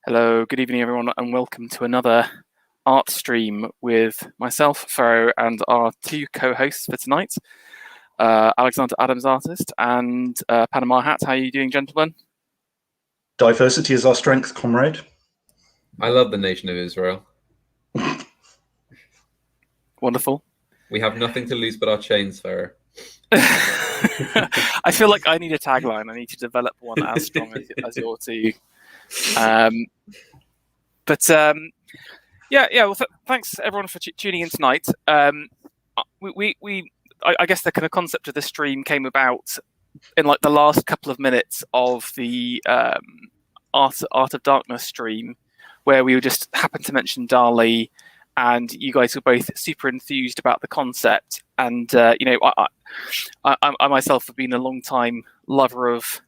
Hello, good evening, everyone, and welcome to another art stream with myself, Pharaoh, and our two co-hosts for tonight, Alexander Adams, artist, and Panama Hat. How are you doing, gentlemen? Diversity is our strength, comrade. I love the nation of Israel. Wonderful. We have nothing to lose but our chains, Pharaoh. I feel like I need a tagline. I need to develop one as strong as your two. Well, thanks everyone for tuning in tonight. I guess the kind of concept of the stream came about in like the last couple of minutes of the Art of Darkness stream, where we just happened to mention Dali, and you guys were both super enthused about the concept. And I myself have been a long time lover of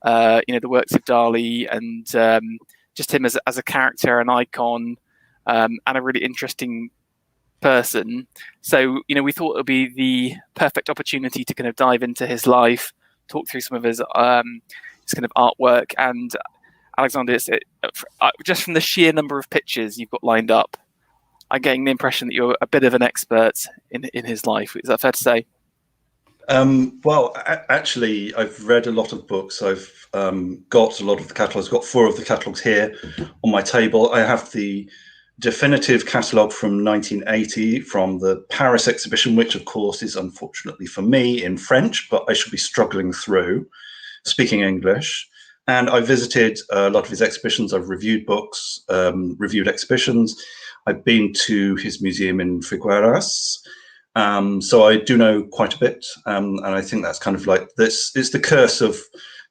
the works of Dali, and just him as a character, an icon, and a really interesting person. So we thought it would be the perfect opportunity to kind of dive into his life, talk through some of his kind of artwork. And Alexander, just from the sheer number of pictures you've got lined up, I'm getting the impression that you're a bit of an expert in his life. Is that fair to say? Actually, I've read a lot of books. I've got a lot of the catalogues. I've got 4 of the catalogues here on my table. I have the definitive catalogue from 1980 from the Paris exhibition, which of course is unfortunately for me in French, but I should be struggling through speaking English. And I visited a lot of his exhibitions. I've reviewed books, reviewed exhibitions. I've been to his museum in Figueras. So I do know quite a bit, and I think that's kind of like this is the curse of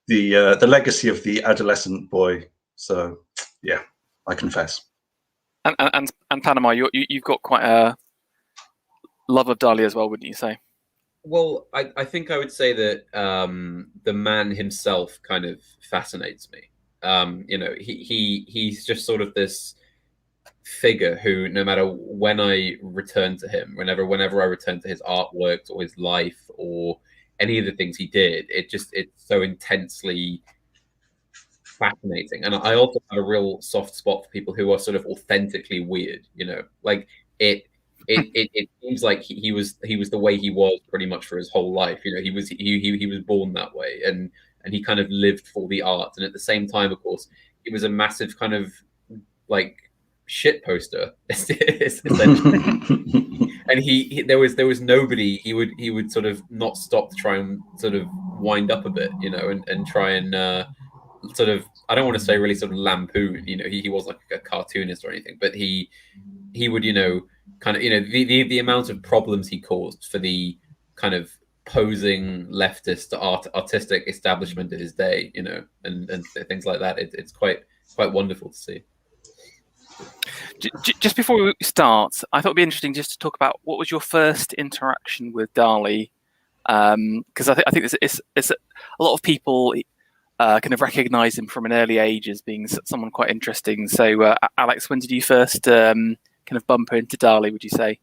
the legacy of the adolescent boy. So yeah, I confess. And Panama, you've got quite a love of Dali as well, wouldn't you say? Well, I think I would say that the man himself kind of fascinates me. He's just sort of this figure who, no matter when I return to him, whenever I return to his artworks or his life or any of the things he did, it's so intensely fascinating. And I also have a real soft spot for people who are sort of authentically weird. Like it seems like he was the way he was pretty much for his whole life. He was born that way, and he kind of lived for the art. And at the same time, of course, he was a massive kind of like shit poster essentially. And there was nobody he would sort of not stop to try and sort of wind up a bit, and try and sort of, I don't want to say really sort of lampoon, he was like a cartoonist or anything, but he would kind of the amount of problems he caused for the kind of posing leftist artistic establishment of his day, and things like that. It's quite wonderful to see. Just before we start, I thought it'd be interesting just to talk about what was your first interaction with Dali, because I think it's a lot of people kind of recognise him from an early age as being someone quite interesting. So, Alex, when did you first kind of bump into Dali, would you say?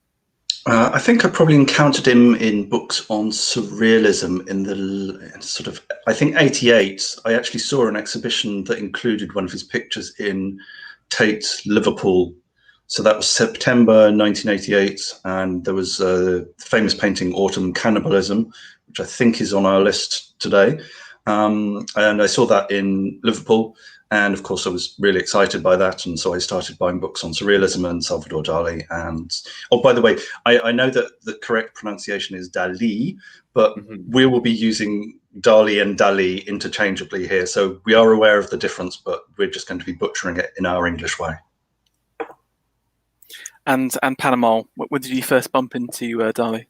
I think I probably encountered him in books on surrealism in the sort of, I think, 88. I actually saw an exhibition that included one of his pictures in Tate, Liverpool. So that was September 1988, and there was a famous painting, Autumn Cannibalism, which I think is on our list today. And I saw that in Liverpool, and of course I was really excited by that, and so I started buying books on surrealism and Salvador Dalí. And oh, by the way, I know that the correct pronunciation is Dali, but we will be using Dali and Dali interchangeably here, so we are aware of the difference, but we're just going to be butchering it in our English way. And Panama, when did you first bump into Dali?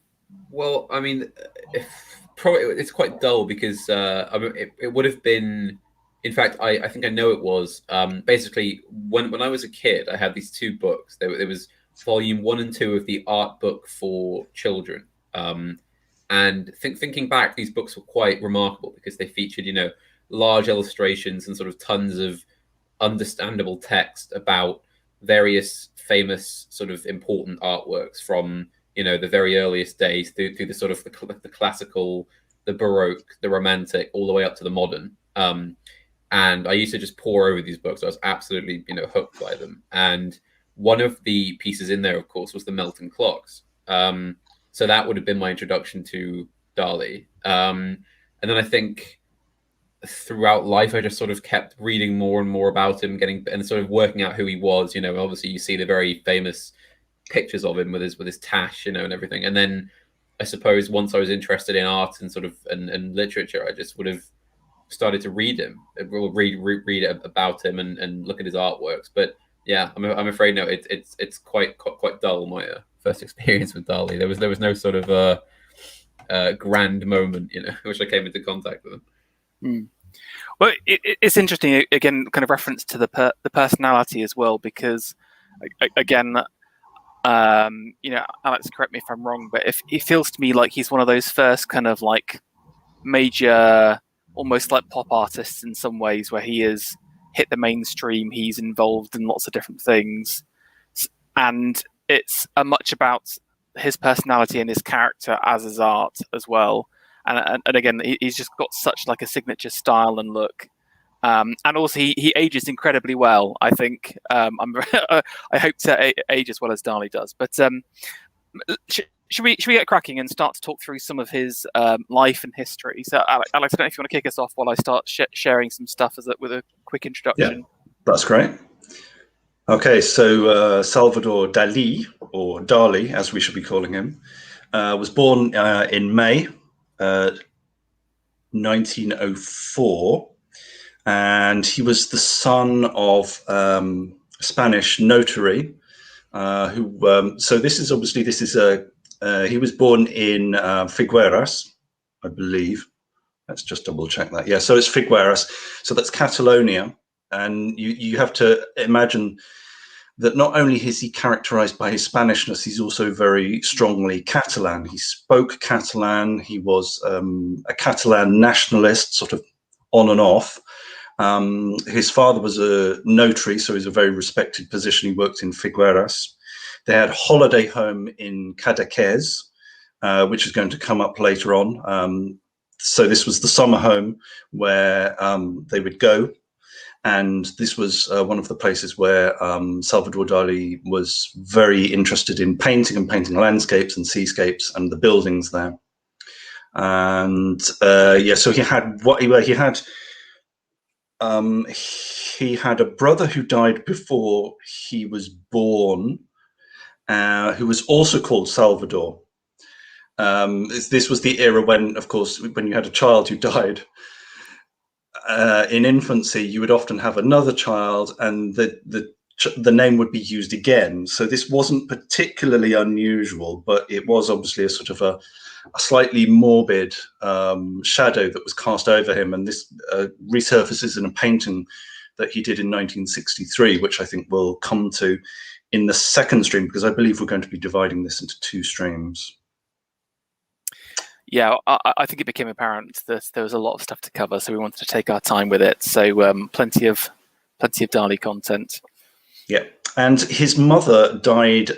Well, I mean, it's quite dull because it would have been. In fact, I think I know it was. Basically, when I was a kid, I had these 2 books. There was volume 1 and 2 of the art book for children. And thinking back, these books were quite remarkable because they featured, large illustrations and sort of tons of understandable text about various famous sort of important artworks from, the very earliest days through the sort of the classical, the Baroque, the Romantic, all the way up to the modern. and I used to just pore over these books. I was absolutely, hooked by them. And one of the pieces in there, of course, was the Melton Clocks. So that would have been my introduction to Dali. And then I think throughout life, I just sort of kept reading more and more about him, and sort of working out who he was. Obviously you see the very famous pictures of him with his tash, and everything. And then I suppose once I was interested in art and sort of and literature, I just would have started to read him, read about him, and look at his artworks. But yeah, I'm afraid no, it's quite dull. My first experience with Dali, there was no sort of grand moment, which I came into contact with him. Well, it's interesting, again, kind of reference to the personality as well, because again, Alex, correct me if I'm wrong, but if it feels to me like he's one of those first kind of like major, almost like pop artists in some ways, where he has hit the mainstream, he's involved in lots of different things, and it's much about his personality and his character as his art as well. And again, he's just got such like a signature style and look, and also he ages incredibly well. I think I hope to age as well as Dali does. But should we get cracking and start to talk through some of his life and history? So Alex, I don't know if you want to kick us off while I start sharing some stuff with a quick introduction. Yeah, that's great. Okay, so Salvador Dalí, or Dali, as we should be calling him, was born in May 1904, and he was the son of a Spanish notary who. So this is he was born in Figueras, I believe. Let's just double check that. Yeah, so it's Figueras. So that's Catalonia, and you have to imagine that not only is he characterized by his Spanishness, he's also very strongly Catalan. He spoke Catalan. He was a Catalan nationalist, sort of on and off. His father was a notary, so he's a very respected position. He worked in Figueras. They had a holiday home in Cadaqués, which is going to come up later on. So this was the summer home where they would go. And this was one of the places where Salvador Dali was very interested in painting landscapes and seascapes and the buildings there. And so he had he had a brother who died before he was born, who was also called Salvador. This was the era when, of course, when you had a child who died in infancy, you would often have another child, and the name would be used again. So this wasn't particularly unusual, but it was obviously a sort of a slightly morbid shadow that was cast over him. And this resurfaces in a painting that he did in 1963, which I think we'll come to in the second stream, because I believe we're going to be dividing this into two streams. Yeah, I think it became apparent that there was a lot of stuff to cover, so we wanted to take our time with it. So plenty of Dali content. Yeah, and his mother died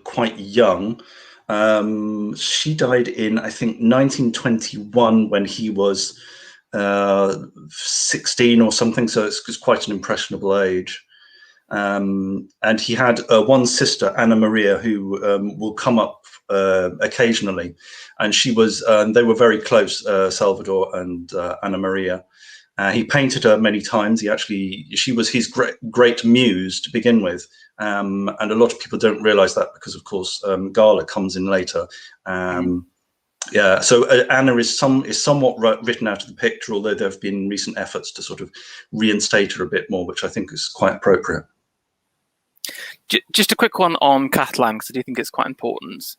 quite young. She died in, I think, 1921 when he was 16 or something. So it's quite an impressionable age. And he had one sister, Anna Maria, who will come up occasionally, and she was they were very close, Salvador and Anna Maria. He painted her many times. She was his great muse to begin with, and a lot of people don't realize that because, of course, Gala comes in later. Yeah, so Anna is somewhat written out of the picture, although there have been recent efforts to sort of reinstate her a bit more, which I think is quite appropriate. Just a quick one on Catalan, because I do think it's quite important.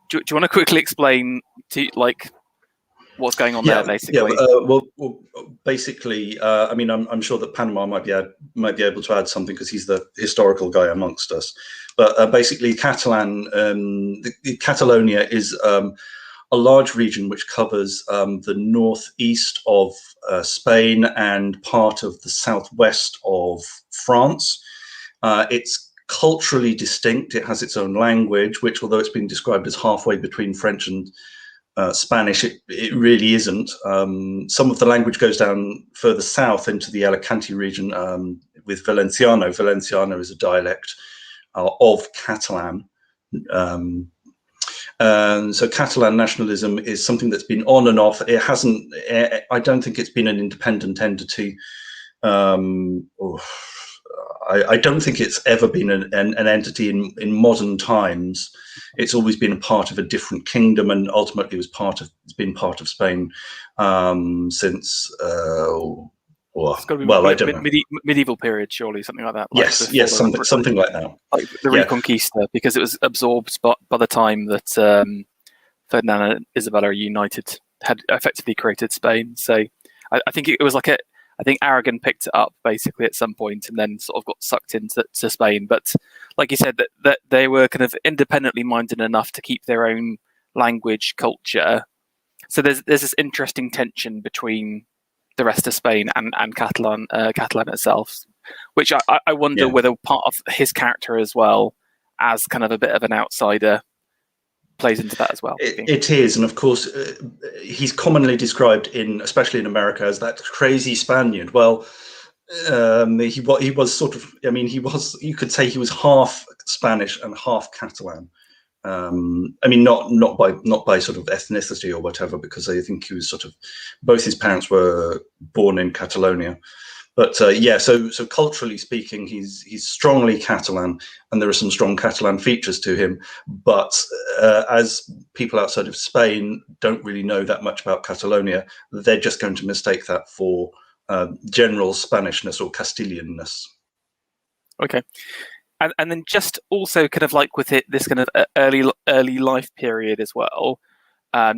Do you want to quickly explain what's going on there, basically? Yeah. Basically, I mean, I'm sure that Panama might be able to add something because he's the historical guy amongst us. But basically, Catalonia is a large region which covers the northeast of Spain and part of the southwest of France. It's culturally distinct. It has its own language, which, although it's been described as halfway between French and Spanish. It really isn't. Some of the language goes down further south into the Alicante region with Valenciano. Valenciano is a dialect of Catalan. And so Catalan nationalism is something that's been on and off. It hasn't. I don't think it's been an independent entity. I don't think it's ever been an entity in modern times. It's always been a part of a different kingdom, and ultimately it's been part of Spain since. It's got to be well, I don't know. Medieval period, surely, something like that. Like yes, something like that. Like the Reconquista, because it was absorbed by the time that Ferdinand and Isabella United had effectively created Spain. So I think it was like I think Aragon picked it up basically at some point and then sort of got sucked into Spain. But like you said, that they were kind of independently minded enough to keep their own language, culture. So there's this interesting tension between the rest of Spain and Catalan itself, which I wonder whether part of his character as well, as kind of a bit of an outsider, plays into that as well. It is, and of course, he's commonly described especially in America, as that crazy Spaniard. Well, he was sort of. I mean, you could say he was half Spanish and half Catalan. I mean, not by sort of ethnicity or whatever, because I think he was sort of, both his parents were born in Catalonia. But so culturally speaking, he's strongly Catalan, and there are some strong Catalan features to him. But as people outside of Spain don't really know that much about Catalonia, they're just going to mistake that for general Spanishness or Castilianness. Okay. And then just also kind of like with this kind of early life period as well,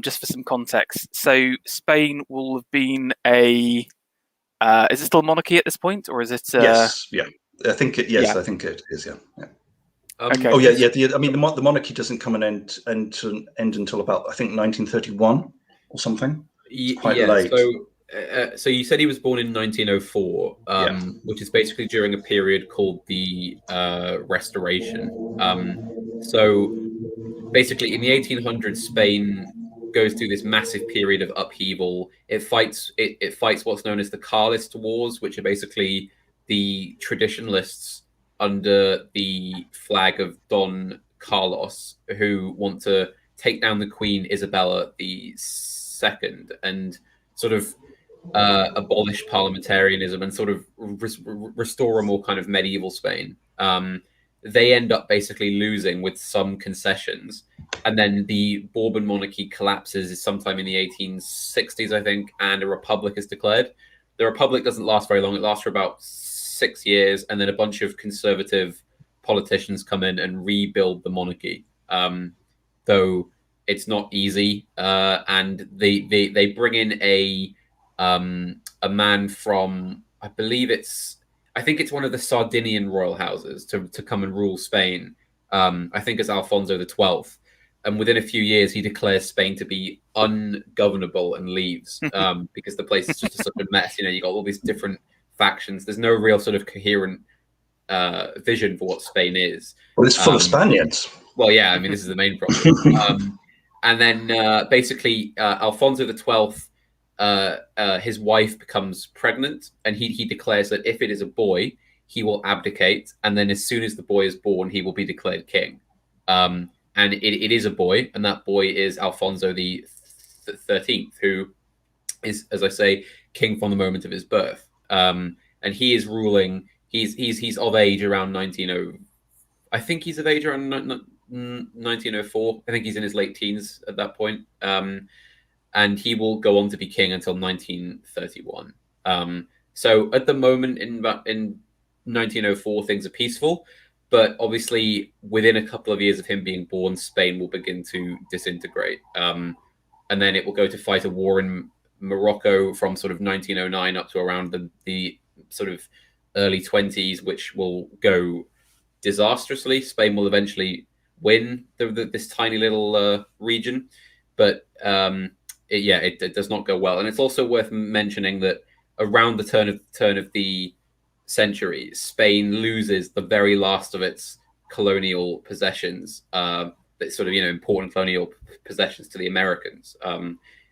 just for some context. So Spain will have been is it still a monarchy at this point, or is it? Yes, yeah, I think it. Yes, yeah. I think it is. Yeah. Okay. Oh yeah. I mean, the monarchy doesn't come an end until about, I think, 1931 or something. It's quite late. So you said he was born in 1904, which is basically during a period called the Restoration. So basically, in the 1800s, Spain goes through this massive period of upheaval. It fights what's known as the Carlist Wars, which are basically the traditionalists under the flag of Don Carlos, who want to take down the Queen Isabella II and sort of abolish parliamentarism and sort of restore a more kind of medieval Spain. They end up basically losing with some concessions, and then the Bourbon monarchy collapses sometime in the 1860s, I think, and a republic is declared. The republic doesn't last very long. It lasts for about 6 years, and then a bunch of conservative politicians come in and rebuild the monarchy. Though it's not easy, and they bring in a man from, I think it's one of the Sardinian royal houses to come and rule Spain. I think it's Alfonso XII. And within a few years, he declares Spain to be ungovernable and leaves because the place is just such a mess. You know, you got all these different factions. There's no real sort of coherent vision for what Spain is. Well, it's full of Spaniards. Well, yeah, I mean, this is the main problem. And then basically, Alfonso XII, his wife becomes pregnant, and he declares that if it is a boy, he will abdicate, and then as soon as the boy is born, he will be declared king. And it is a boy, and that boy is Alfonso the 13th, who is, as I say, king from the moment of his birth. And he is ruling. He's of age around 1900. I think he's of age around 1904. I think he's in his late teens at that point. And he will go on to be king until 1931. So at the moment in 1904, things are peaceful. But obviously, within a couple of years of him being born, Spain will begin to disintegrate. And then it will go to fight a war in Morocco from sort of 1909 up to around the sort of early 20s, which will go disastrously. Spain will eventually win this tiny little region. But it does not go well. And it's also worth mentioning that around the turn of the century, Spain loses the very last of its colonial possessions sort of important colonial possessions to the Americans.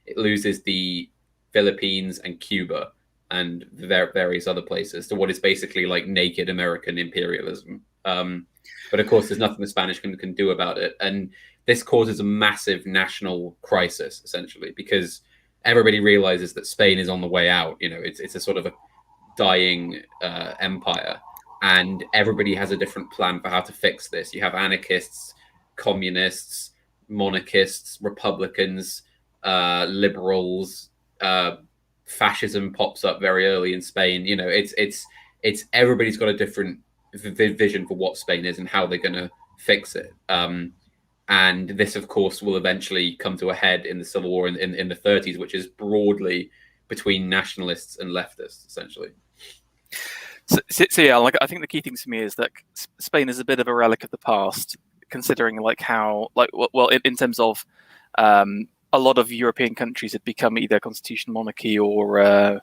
It loses the Philippines and Cuba and various other places to what is basically like naked American imperialism. But of course, there's nothing the Spanish can do about it, and this causes a massive national crisis essentially because everybody realizes that Spain is on the way out. It's a sort of a dying empire, and everybody has a different plan for how to fix this. You have anarchists, communists, monarchists, republicans, liberals. Fascism pops up very early in Spain. It's everybody's got a different vision for what Spain is and how they're going to fix it. And this, of course, will eventually come to a head in the Civil War in the 30s, which is broadly between nationalists and leftists, essentially. So yeah, like I think the key thing to me is that Spain is a bit of a relic of the past, considering like how in terms of a lot of European countries had become either constitutional monarchy or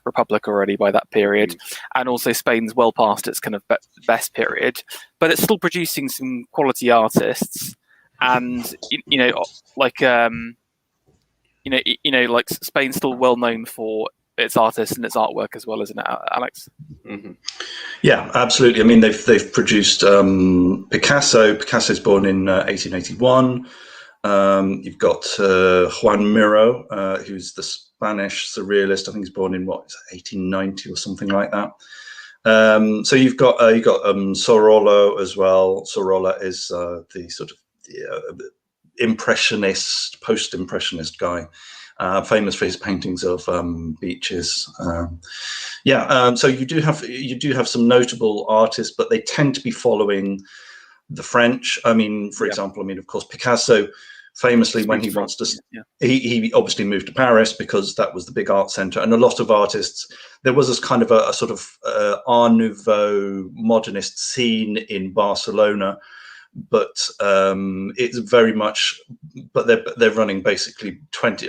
republic already by that period, and also Spain's well past its kind of best period, but it's still producing some quality artists, and like Spain's still well known for its artists and its artwork as well, isn't it, Alex? Mm-hmm. Yeah, absolutely. I mean, they've produced Picasso. Picasso's born in 1881. You've got Juan Miro, who's the Spanish surrealist. I think he's born in 1890 or something like that. So you've got Sorolla as well. Sorolla is the sort of impressionist, post-impressionist guy, famous for his paintings of beaches. So you do have some notable artists, but they tend to be following the French. I mean, for example, of course, Picasso famously, when he wants to, he obviously moved to Paris because that was the big art center. And a lot of artists, there was this kind of a sort of Art Nouveau modernist scene in Barcelona, but it's very much, but they're running basically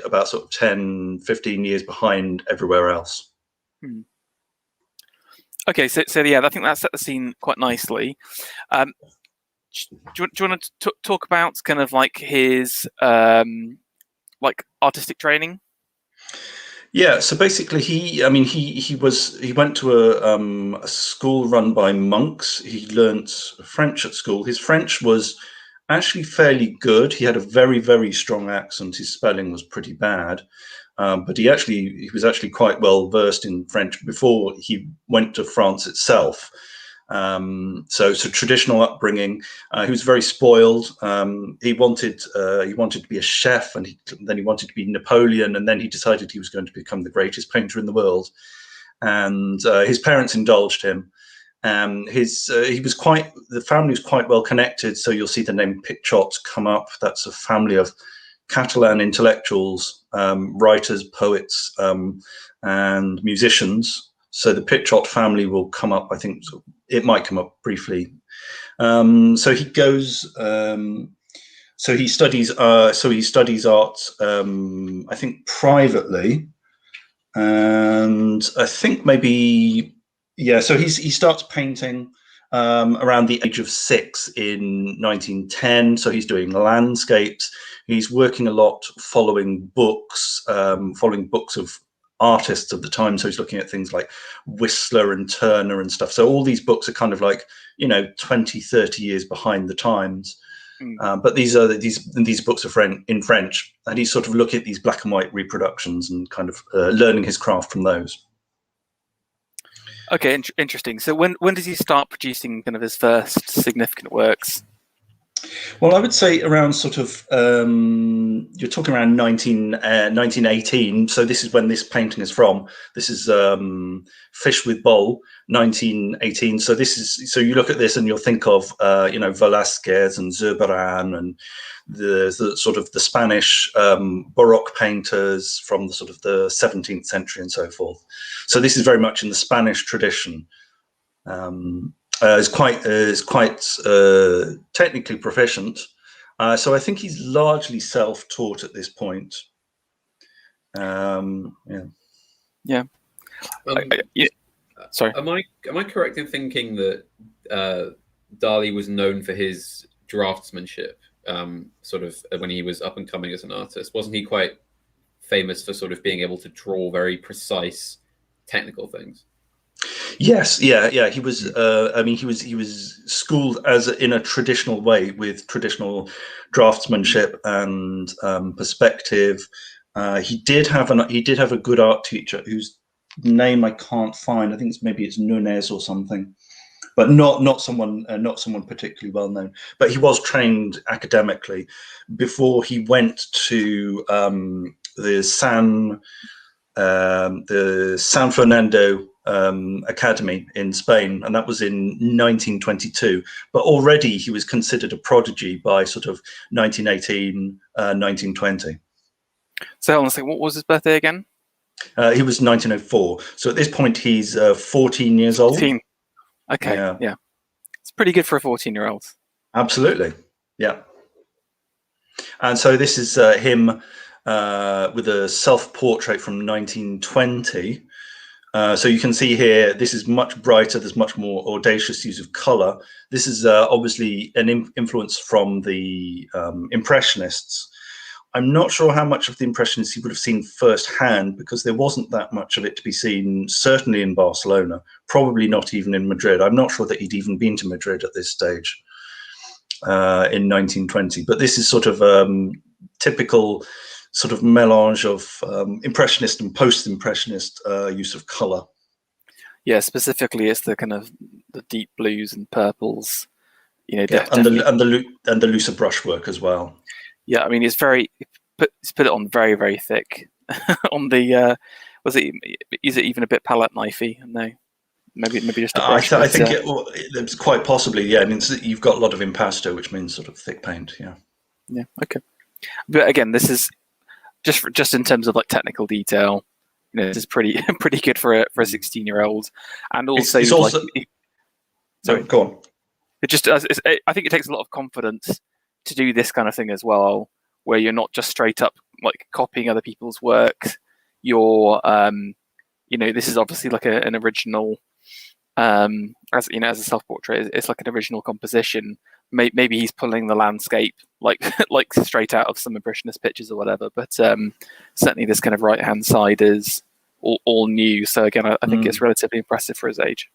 about sort of 10, 15 years behind everywhere else. Okay, so yeah, I think that set the scene quite nicely. Do you want to talk about kind of like his like artistic training? Yeah, so basically he went to a school run by monks. He learnt French at school. His French was actually fairly good. He had a very, very strong accent. His spelling was pretty bad. But he was actually quite well versed in French before he went to France itself. So traditional upbringing. He was very spoiled. He wanted to be a chef, and then he wanted to be Napoleon, and then he decided he was going to become the greatest painter in the world. And his parents indulged him. The family was quite well connected. So you'll see the name Pichot come up. That's a family of Catalan intellectuals, writers, poets, and musicians. So the Pichot family will come up. I think it might come up briefly. So he goes. So he studies. He studies art. I think privately, and I think maybe So he starts painting around the age of 6 in 1910. So he's doing landscapes. He's working a lot, following books of artists of the time. So he's looking at things like Whistler and Turner and stuff. So all these books are kind of like 20, 30 years behind the times. But these books are in French, and he's sort of looking at these black and white reproductions and kind of learning his craft from those. Okay, interesting. So when does he start producing kind of his first significant works? Well, I would say around sort of, you're talking around 1918. So this is when this painting is from. This is Fish with Bowl, 1918. So you look at this and you'll think of, Velázquez and Zurbarán and the sort of the Spanish Baroque painters from the sort of the 17th century and so forth. So this is very much in the Spanish tradition. Is quite technically proficient. So I think he's largely self-taught at this point. Sorry. Am I correct in thinking that Dali was known for his draftsmanship sort of when he was up and coming as an artist? Wasn't he quite famous for sort of being able to draw very precise technical things? Yes, yeah. He was. I mean, he was schooled in a traditional way with traditional draftsmanship and perspective. He did have a good art teacher whose name I can't find. I think maybe it's Nunez or something, but not someone particularly well known. But he was trained academically before he went to the San Fernando Academy in Spain, and that was in 1922. But already he was considered a prodigy by sort of 1918, 1920. So hold on a second, what was his birthday again? He was 1904. So at this point, he's 14 years old. 14. Okay, yeah. It's pretty good for a 14-year-old. Absolutely, yeah. And so this is him with a self-portrait from 1920. So you can see here, this is much brighter. There's much more audacious use of color. This is obviously an influence from the Impressionists. I'm not sure how much of the Impressionists he would have seen firsthand, because there wasn't that much of it to be seen, certainly in Barcelona, probably not even in Madrid. I'm not sure that he'd even been to Madrid at this stage in 1920. But this is sort of typical sort of melange of Impressionist and post-Impressionist use of color. Yeah, specifically it's the kind of the deep blues and purples, and the looser brushwork as well. Yeah, I mean it's put it on very, very thick. On the is it even a bit palette knifey? No, maybe just a brush. I think it's quite possibly, yeah. I mean, you've got a lot of impasto, which means sort of thick paint. Yeah, okay. But again, this is just in terms of like technical detail, this is pretty good for a 16-year-old, and also it's also sorry, go on. I think it takes a lot of confidence to do this kind of thing as well, where you're not just straight up like copying other people's work. You're this is obviously like an original, as a self-portrait, it's like an original composition. Maybe he's pulling the landscape like straight out of some Impressionist pictures or whatever, but certainly this kind of right hand side is all new. So again, I think it's relatively impressive for his age.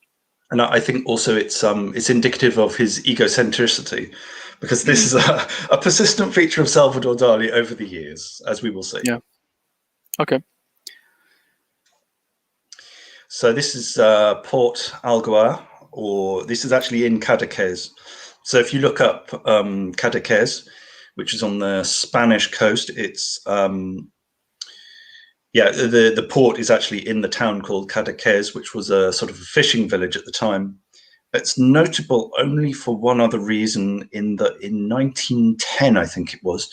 And I think also it's indicative of his egocentricity, because this is a persistent feature of Salvador Dali over the years, as we will see. Yeah. Okay. So this is Port Alguer, or this is actually in Cadaqués. So if you look up Cadaqués, which is on the Spanish coast, it's the port is actually in the town called Cadaqués, which was a sort of a fishing village at the time. It's notable only for one other reason, in 1910, I think it was,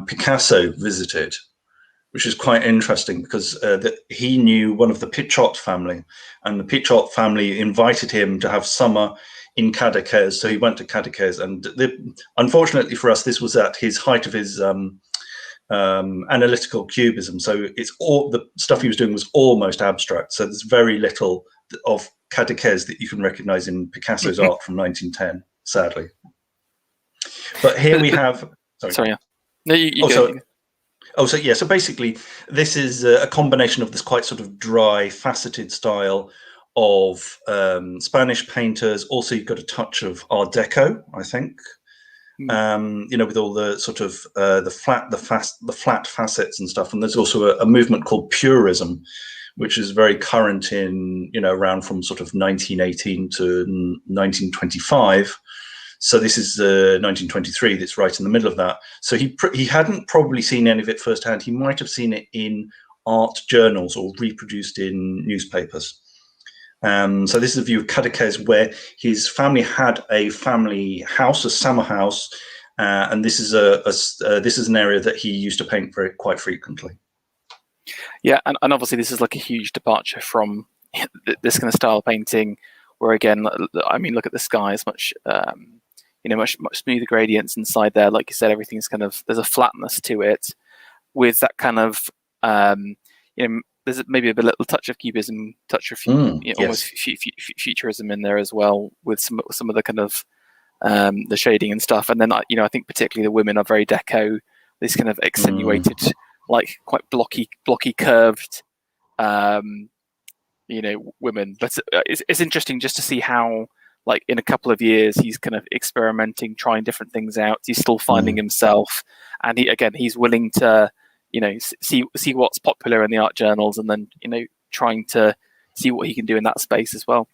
Picasso visited, which is quite interesting, because he knew one of the Pichot family, and the Pichot family invited him to have summer in Cadaqués. So he went to Cadaqués, and unfortunately for us, this was at his height of his analytical cubism. So it's all the stuff he was doing was almost abstract. So there's very little of Cadaqués that you can recognize in Picasso's art from 1910, sadly. But here we have. Sorry, yeah. No, you go. So basically, this is a combination of this quite sort of dry, faceted style of Spanish painters. Also, you've got a touch of Art Deco, I think. With all the sort of the flat facets and stuff. And there's also a movement called Purism, which is very current in around from sort of 1918 to 1925. So this is 1923. That's right in the middle of that. So he hadn't probably seen any of it firsthand. He might have seen it in art journals or reproduced in newspapers. So this is a view of Cadaqués, where his family had a family house, a summer house, and this is this is an area that he used to paint quite frequently. Yeah, and obviously this is like a huge departure from this kind of style of painting, where again, I mean, look at the sky. It's much much smoother gradients inside there. Like you said, everything's kind of, there's a flatness to it, with that kind of there's maybe a little touch of cubism, touch of almost futurism in there as well, with some of the kind of the shading and stuff. And then I think particularly the women are very deco. This kind of accentuated, like quite blocky curved, women. But it's interesting just to see how, like, in a couple of years, he's kind of experimenting, trying different things out. He's still finding himself, and he's willing to, see what's popular in the art journals, and then trying to see what he can do in that space as well.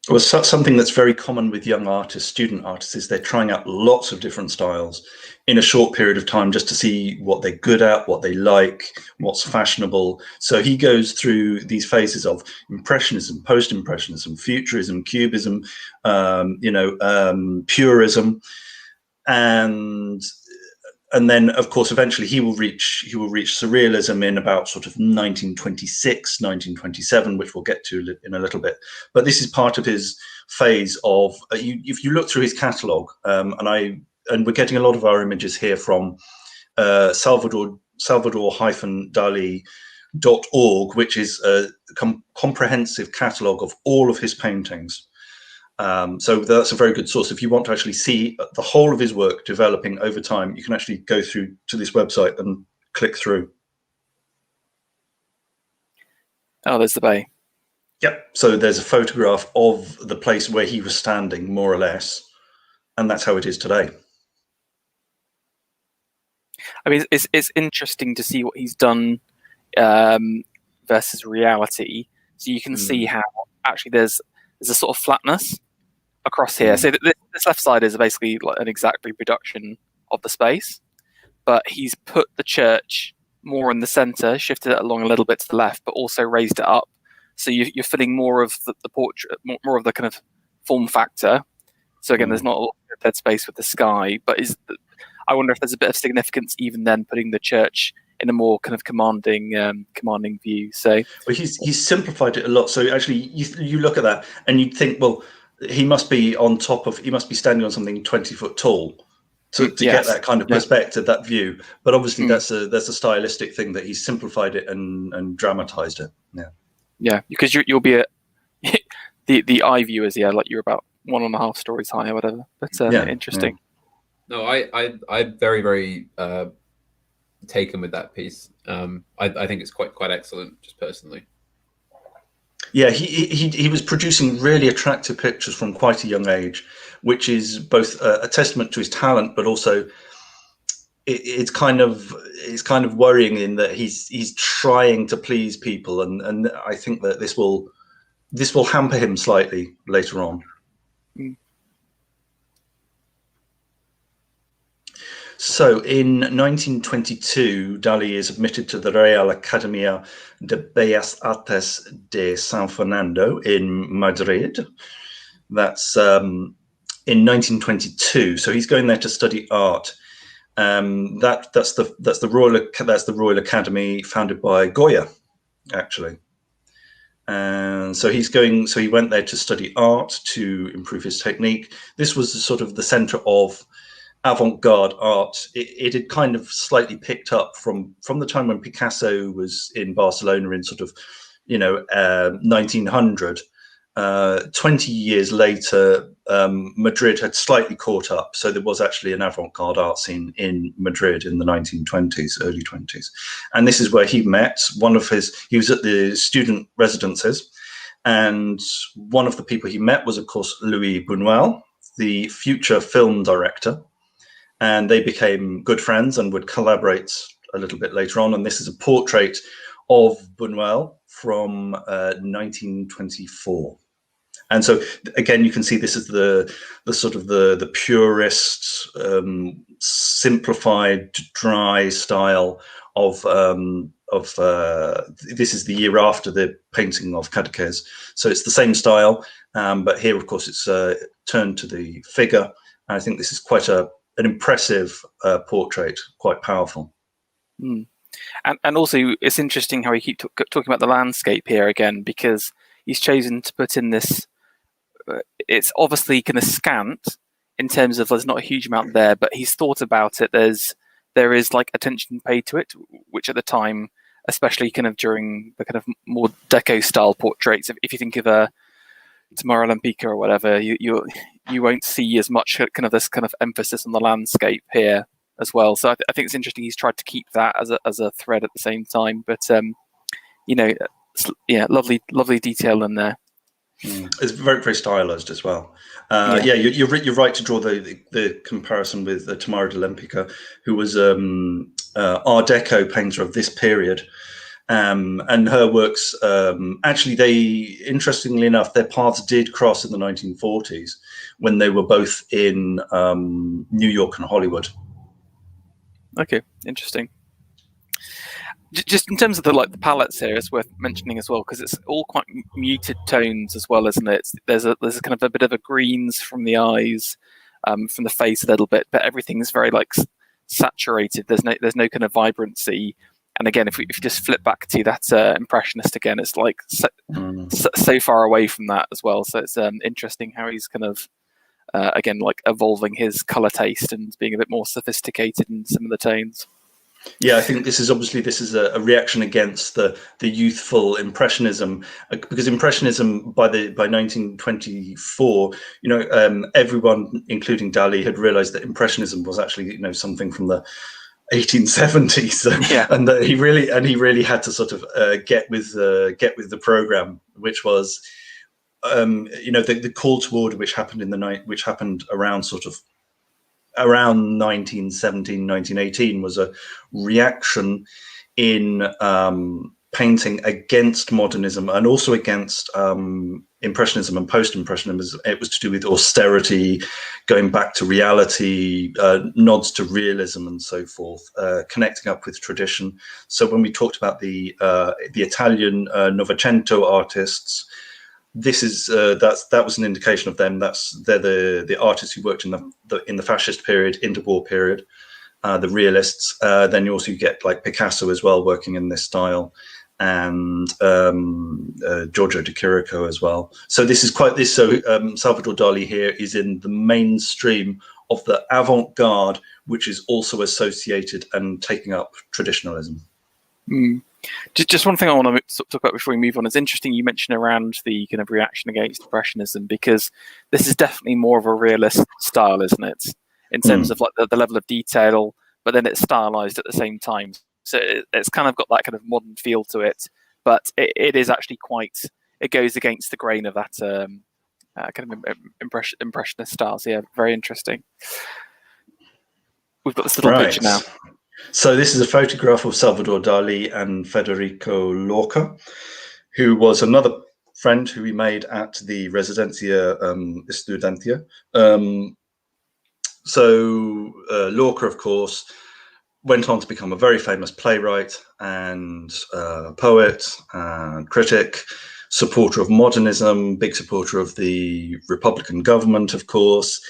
Well, something that's very common with young artists, student artists, is they're trying out lots of different styles in a short period of time just to see what they're good at, what they like, what's fashionable. So he goes through these phases of impressionism, post-impressionism, futurism, cubism, purism, and then, of course, eventually he will reach surrealism in about sort of 1926, 1927, which we'll get to in a little bit. But this is part of his phase of, if you look through his catalogue, and we're getting a lot of our images here from Salvador-Dali.org, which is a comprehensive catalogue of all of his paintings. So that's a very good source. If you want to actually see the whole of his work developing over time, you can actually go through to this website and click through. Oh, there's the bay. Yep. So there's a photograph of the place where he was standing, more or less, and that's how it is today. I mean, it's interesting to see what he's done versus reality. So you can see how actually there's a sort of flatness across here. So this left side is basically like an exact reproduction of the space, but he's put the church more in the center, shifted it along a little bit to the left, but also raised it up. So you're filling more of the portrait, more of the kind of form factor. So again, there's not a lot of dead space with the sky, but I wonder if there's a bit of significance even then putting the church in a more kind of commanding view. So he's simplified it a lot. So actually, you look at that and you'd think, well, he must be standing on something 20 foot tall to get that kind of perspective, that view. But obviously, that's a stylistic thing that he's simplified it and dramatized it. Yeah, because you'll be at the eye view is like you're about 1.5 stories high or whatever. But interesting. Yeah. No, I'm very, very taken with that piece. I think it's quite excellent, just personally. Yeah, he was producing really attractive pictures from quite a young age, which is both a testament to his talent, but also it's kind of worrying in that he's trying to please people, and I think that this will hamper him slightly later on. So in 1922, Dali is admitted to the Real Academia de Bellas Artes de San Fernando in Madrid. That's in 1922. So he's going there to study art. That's the Royal Academy founded by Goya, actually. And so he went there to study art, to improve his technique. This was sort of the center of avant-garde art. It had kind of slightly picked up from the time when Picasso was in Barcelona in sort of 1900. 20 years later, Madrid had slightly caught up, so there was actually an avant-garde art scene in Madrid in the 1920s, early 20s, and this is where he met he was at the student residences, and one of the people he met was, of course, Louis Buñuel, the future film director. And they became good friends and would collaborate a little bit later on. And this is a portrait of Buñuel from 1924. And so again, you can see this is the sort of the purist, simplified, dry style of this is the year after the painting of Cadaqués. So it's the same style, but here, of course, it's turned to the figure. And I think this is quite an impressive portrait, quite powerful. And also, it's interesting how we keep talking about the landscape here again, because he's chosen to put in this. It's obviously kind of scant in terms of there's not a huge amount there, but he's thought about it. There is like attention paid to it, which at the time, especially kind of during the kind of more deco style portraits, if you think of Tomorrow Olympica or whatever, you won't see as much kind of this kind of emphasis on the landscape here as well. So I think it's interesting he's tried to keep that as a thread at the same time. But lovely detail in there. It's very, very stylized as well. You're right to draw the comparison with Tamara Olympica, who was Art Deco painter of this period. And her works, actually, interestingly enough, their paths did cross in the 1940s when they were both in New York and Hollywood. Okay, interesting. Just in terms of the palettes here, it's worth mentioning as well because it's all quite muted tones as well, isn't it? There's a kind of a bit of a greens from the eyes, from the face a little bit, but everything's very saturated. There's no kind of vibrancy. And again, if you just flip back to that impressionist again, it's so far away from that as well. So it's interesting how he's kind of again evolving his color taste and being a bit more sophisticated in some of the tones. Yeah, I think this is a reaction against the youthful impressionism, because impressionism by 1924, everyone, including Dali, had realized that impressionism was actually something from the 1870s, and that he really had to sort of get with the program, which was the call to order, which happened around 1917, 1918, was a reaction in painting against modernism and also against impressionism and post-impressionism. It was to do with austerity, going back to reality, nods to realism and so forth, connecting up with tradition. So when we talked about the Italian Novecento artists, this is that was an indication of them. They're the artists who worked in the fascist period, interwar period, the realists. Then you also get Picasso as well, working in this style, and Giorgio de Chirico as well. So this is Salvador Dali here is in the mainstream of the avant-garde, which is also associated and taking up traditionalism. Just one thing I want to talk about before we move on. It's interesting you mentioned around the kind of reaction against impressionism, because this is definitely more of a realist style, isn't it? In terms of the level of detail, but then it's stylized at the same time. So it's kind of got that kind of modern feel to it, but it is actually it goes against the grain of that kind of impressionist style. So yeah, very interesting. We've got this little picture now. So this is a photograph of Salvador Dali and Federico Lorca, who was another friend who we made at the Residencia Estudiantia. So Lorca, of course, went on to become a very famous playwright and poet and critic, supporter of modernism, big supporter of the Republican government, of course.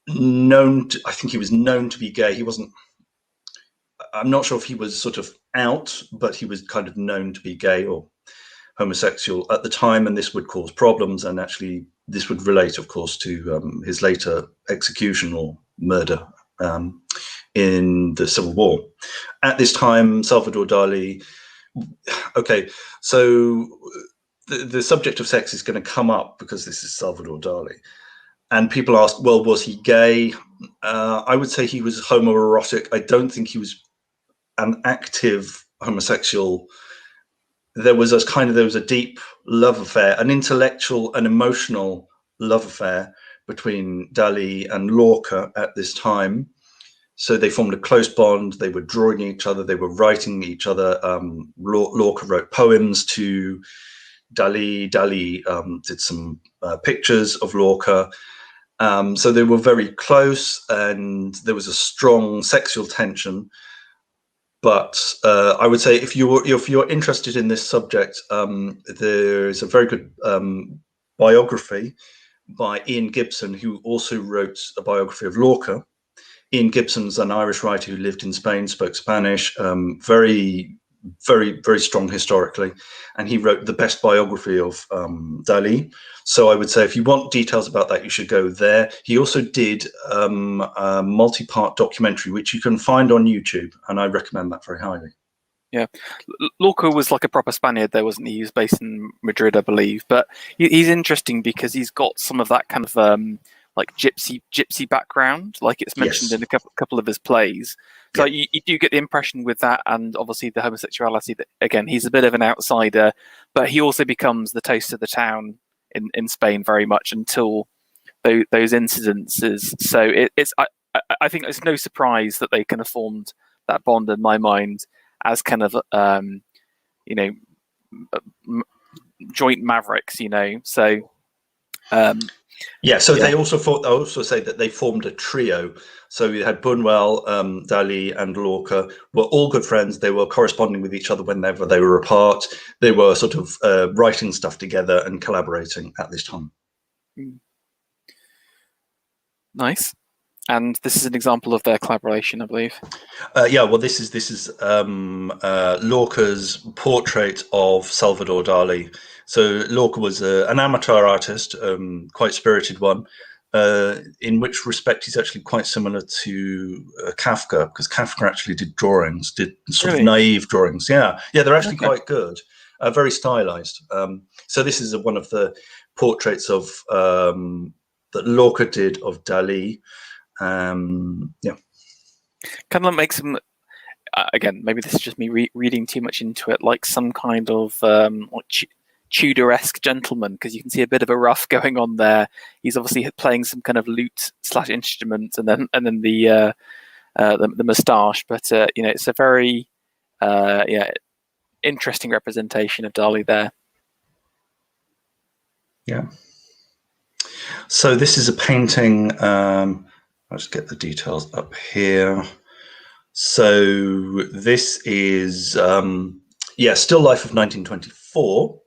I think he was known to be gay. I'm not sure if he was sort of out, but he was kind of known to be gay or homosexual at the time, and this would cause problems. And actually, this would relate, of course, to his later execution or murder in the Civil War. At this time, Salvador Dali. Okay, so the subject of sex is going to come up because this is Salvador Dali. And people ask, well, was he gay? I would say he was homoerotic. I don't think he was an active homosexual. There was a deep love affair, an intellectual and emotional love affair between Dali and Lorca at this time. So they formed a close bond. They were drawing each other. They were writing each other. Lorca wrote poems to Dali. Dali did some pictures of Lorca. So they were very close, and there was a strong sexual tension. But I would say if you're interested in this subject, there is a very good biography by Ian Gibson, who also wrote a biography of Lorca. Ian Gibson's an Irish writer who lived in Spain, spoke Spanish, very, very, very strong historically, and he wrote the best biography of Dali. So I would say if you want details about that, you should go there. He also did a multi-part documentary, which you can find on YouTube, and I recommend that very highly. Lorca was like a proper Spaniard, though, wasn't he? He was based in Madrid, I believe. But he's interesting because he's got some of that kind of like gypsy background, like it's mentioned Yes. in a couple of his plays. So Yeah. you do get the impression with that, and obviously the homosexuality, that again he's a bit of an outsider, but he also becomes the toast of the town in Spain very much until those incidences. So I think it's no surprise that they kind of formed that bond in my mind as kind of you know joint mavericks, so They also say that they formed a trio. So you had Buñuel, Dali, and Lorca were all good friends. They were corresponding with each other whenever they were apart. They were sort of writing stuff together and collaborating at this time. Nice. And this is an example of their collaboration, I believe. This is Lorca's portrait of Salvador Dali. So Lorca was an amateur artist, quite spirited one. In which respect he's actually quite similar to Kafka, because Kafka actually did sort of naive drawings. Yeah, they're actually quite good, very stylized. So this is one of the portraits of that Lorca did of Dali. Kind of makes him, again, maybe this is just me reading too much into it, like some kind of Tudor-esque gentleman, because you can see a bit of a ruff going on there. He's obviously playing some kind of lute/instrument, and then the moustache. But it's a very interesting representation of Dali there. Yeah. So this is a painting. I'll just get the details up here. So this is still life of 1924.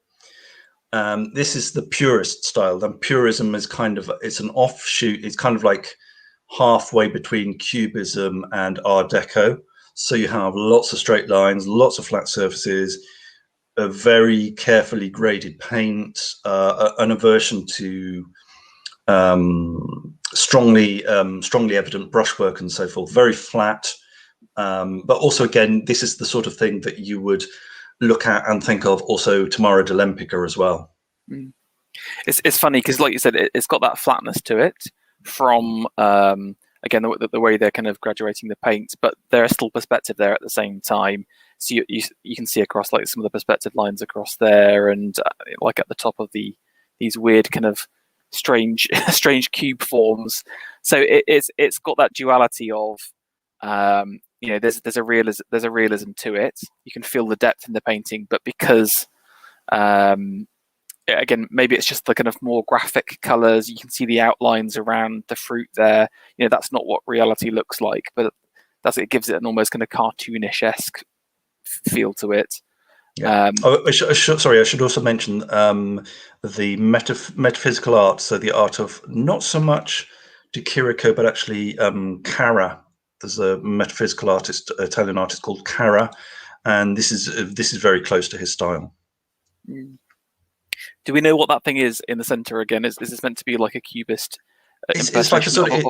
This is the purist style. Then purism is it's an offshoot. It's kind of like halfway between Cubism and Art Deco. So you have lots of straight lines, lots of flat surfaces, a very carefully graded paint, an aversion to strongly evident brushwork and so forth. Very flat, but also again, this is the sort of thing that you would look at and think of also Tamara de Lempicka as well. It's funny because, like you said, it's got that flatness to it from again the way they're kind of graduating the paint, but there's still perspective there at the same time. So you can see across like some of the perspective lines across there, and like at the top of these weird kind of strange cube forms. So it's got that duality of there's a realism to it. You can feel the depth in the painting, but because again, maybe it's just the kind of more graphic colors, you can see the outlines around the fruit there. That's not what reality looks like, but it gives it an almost kind of cartoonish-esque feel to it. Yeah. I should also mention the metaphysical art. So the art of not so much De Chirico, but actually Cara. There's a metaphysical artist, Italian artist called Cara, and this is very close to his style. Do we know what that thing is in the center again? Is this meant to be like a cubist? It's like a sort of.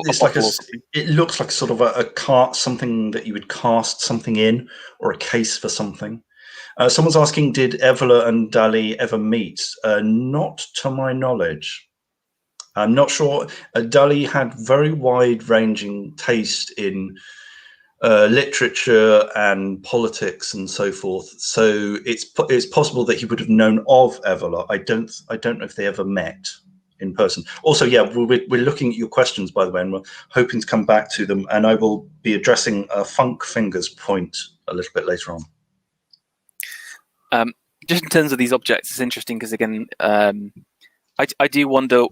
It looks like sort of a cart, something that you would cast something in, or a case for something. Someone's asking, did Evola and Dali ever meet? Not to my knowledge. I'm not sure. Dali had very wide-ranging taste in literature and politics and so forth. So it's possible that he would have known of Evola. I don't know if they ever met in person. Also, we're looking at your questions, by the way, and we're hoping to come back to them. And I will be addressing a Funk Fingers point a little bit later on. Just in terms of these objects, it's interesting because again, I do wonder.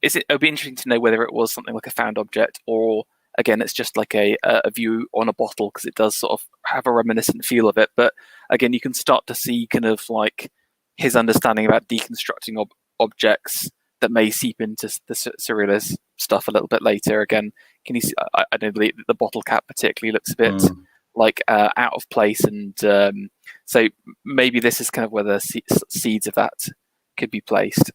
It'd be interesting to know whether it was something like a found object, or again, it's just like a view on a bottle, because it does sort of have a reminiscent feel of it. But again, you can start to see kind of like his understanding about deconstructing objects that may seep into the surrealist stuff a little bit later. Again, can you see? I know the bottle cap particularly looks a bit like out of place, and so maybe this is kind of where the seeds of that could be placed.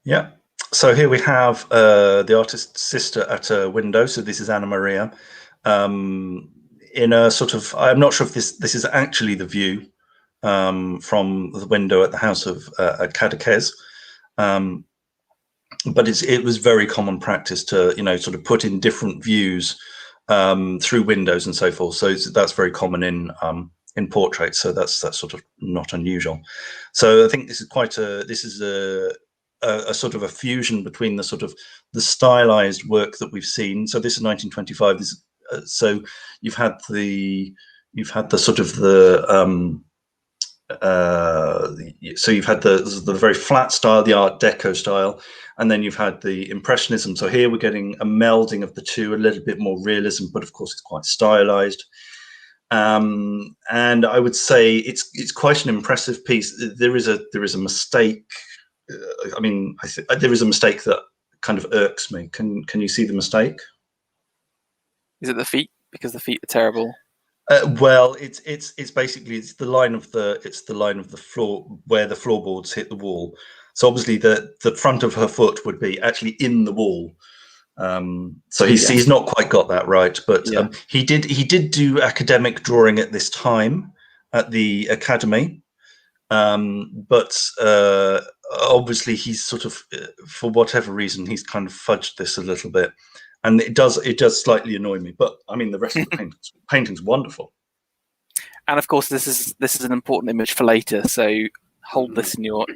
Yeah. So here we have the artist's sister at a window. So this is Anna Maria. in a sort of, I'm not sure if this is actually the view from the window at the house of at Cadaqués, but it was very common practice to, you know, sort of put in different views through windows and so forth. So that's very common in portraits. So that's sort of not unusual. So I think this is a sort of a fusion between the sort of the stylized work that we've seen. So this is 1925. So you've had the sort of so you've had the very flat style, the Art Deco style, and then you've had the Impressionism. So here we're getting a melding of the two, a little bit more realism, but of course it's quite stylized. And I would say it's quite an impressive piece. There is a mistake. I mean, there is a mistake that kind of irks me. Can you see the mistake? Is it the feet? Because the feet are terrible. Well, it's basically the line of the floor where the floorboards hit the wall. So obviously the front of her foot would be actually in the wall. So he's not quite got that right, but he did do academic drawing at this time at the academy. But obviously he's sort of, for whatever reason, he's kind of fudged this a little bit. And it does slightly annoy me, but I mean the rest of the painting's wonderful. And of course, this is an important image for later. So hold this in your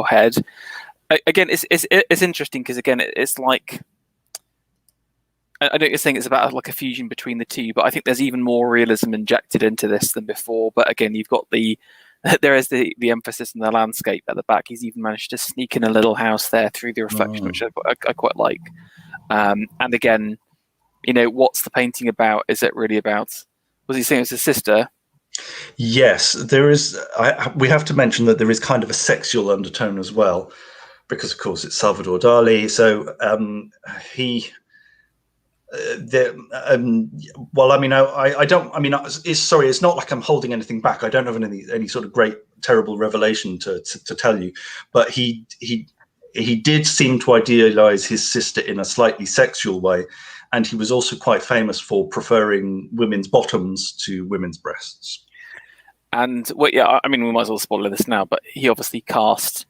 head. Again, it's interesting because again, it's like, I don't think it's about like a fusion between the two, but I think there's even more realism injected into this than before. But again, you've got there is the emphasis on the landscape at the back. He's even managed to sneak in a little house there through the reflection, which I quite like. And again, you know, what's the painting about? Is it really about? Was he saying it's his sister? Yes, there is. We have to mention that there is kind of a sexual undertone as well, because of course it's Salvador Dali. So he. Well, I mean, I don't. I mean, it's not like I'm holding anything back. I don't have any sort of great, terrible revelation to tell you, but he did seem to idealize his sister in a slightly sexual way, and he was also quite famous for preferring women's bottoms to women's breasts. And well, yeah, I mean, we might as well spoil this now, but he obviously cast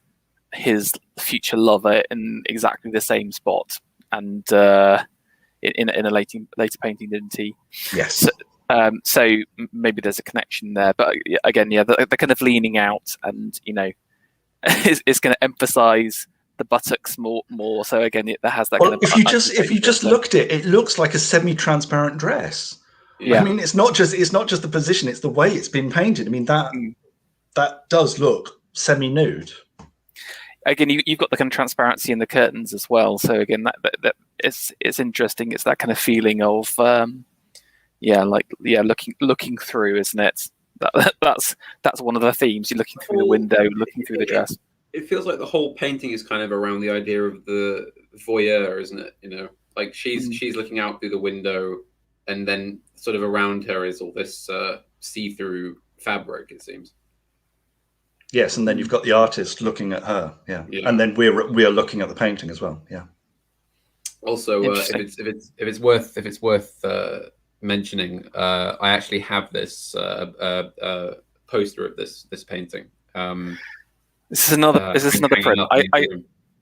his future lover in exactly the same spot, and. In a later painting, didn't he? Yes. So maybe there's a connection there, but again, yeah, they're kind of leaning out, and you know, it's going to emphasize the buttocks more. So again, it has that. Well, kind of if you just looked at it, it looks like a semi-transparent dress. Yeah. I mean, it's not just the position; it's the way it's been painted. I mean, that does look semi-nude. Again, you've got the kind of transparency in the curtains as well. So again, that it's interesting. It's that kind of feeling of looking through, isn't it? That's one of the themes. You're looking through the window, looking through the dress. It feels like the whole painting is kind of around the idea of the voyeur, isn't it? You know, like she's looking out through the window, and then sort of around her is all this see-through fabric. It seems. Yes, and then you've got the artist looking at her, and then we are looking at the painting as well, yeah. Also, if it's worth mentioning, I actually have this poster of this painting. Is this another print?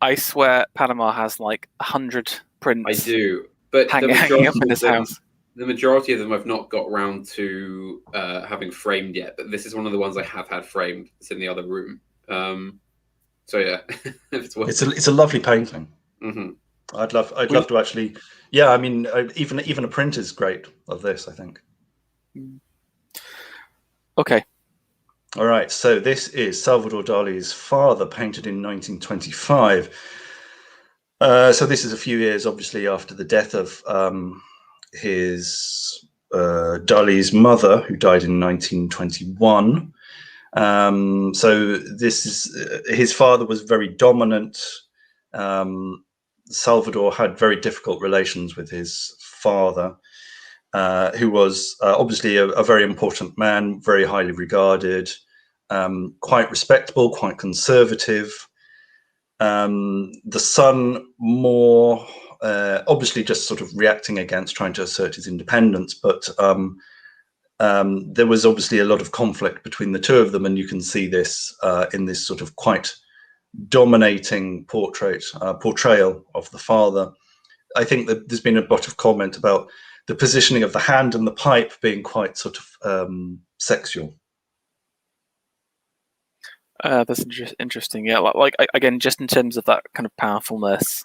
I swear Panama has like 100 prints. I do, but hanging up in this house. The majority of them I've not got round to having framed yet, but this is one of the ones I have had framed. It's in the other room. So yeah, it's a lovely painting. Mm-hmm. I'd love to actually. Yeah, I mean, even a print is great of this, I think. Okay. All right. So this is Salvador Dali's father, painted in 1925. So this is a few years, obviously, after the death of his Dali's mother, who died in 1921. So this is his father was very dominant. Salvador had very difficult relations with his father, who was obviously a very important man, very highly regarded, quite respectable, quite conservative. The son more obviously just sort of reacting against, trying to assert his independence, but there was obviously a lot of conflict between the two of them, and you can see this in this sort of quite dominating portrayal of the father. I think that there's been a lot of comment about the positioning of the hand and the pipe being quite sort of sexual. That's interesting. Yeah, like again, just in terms of that kind of powerfulness,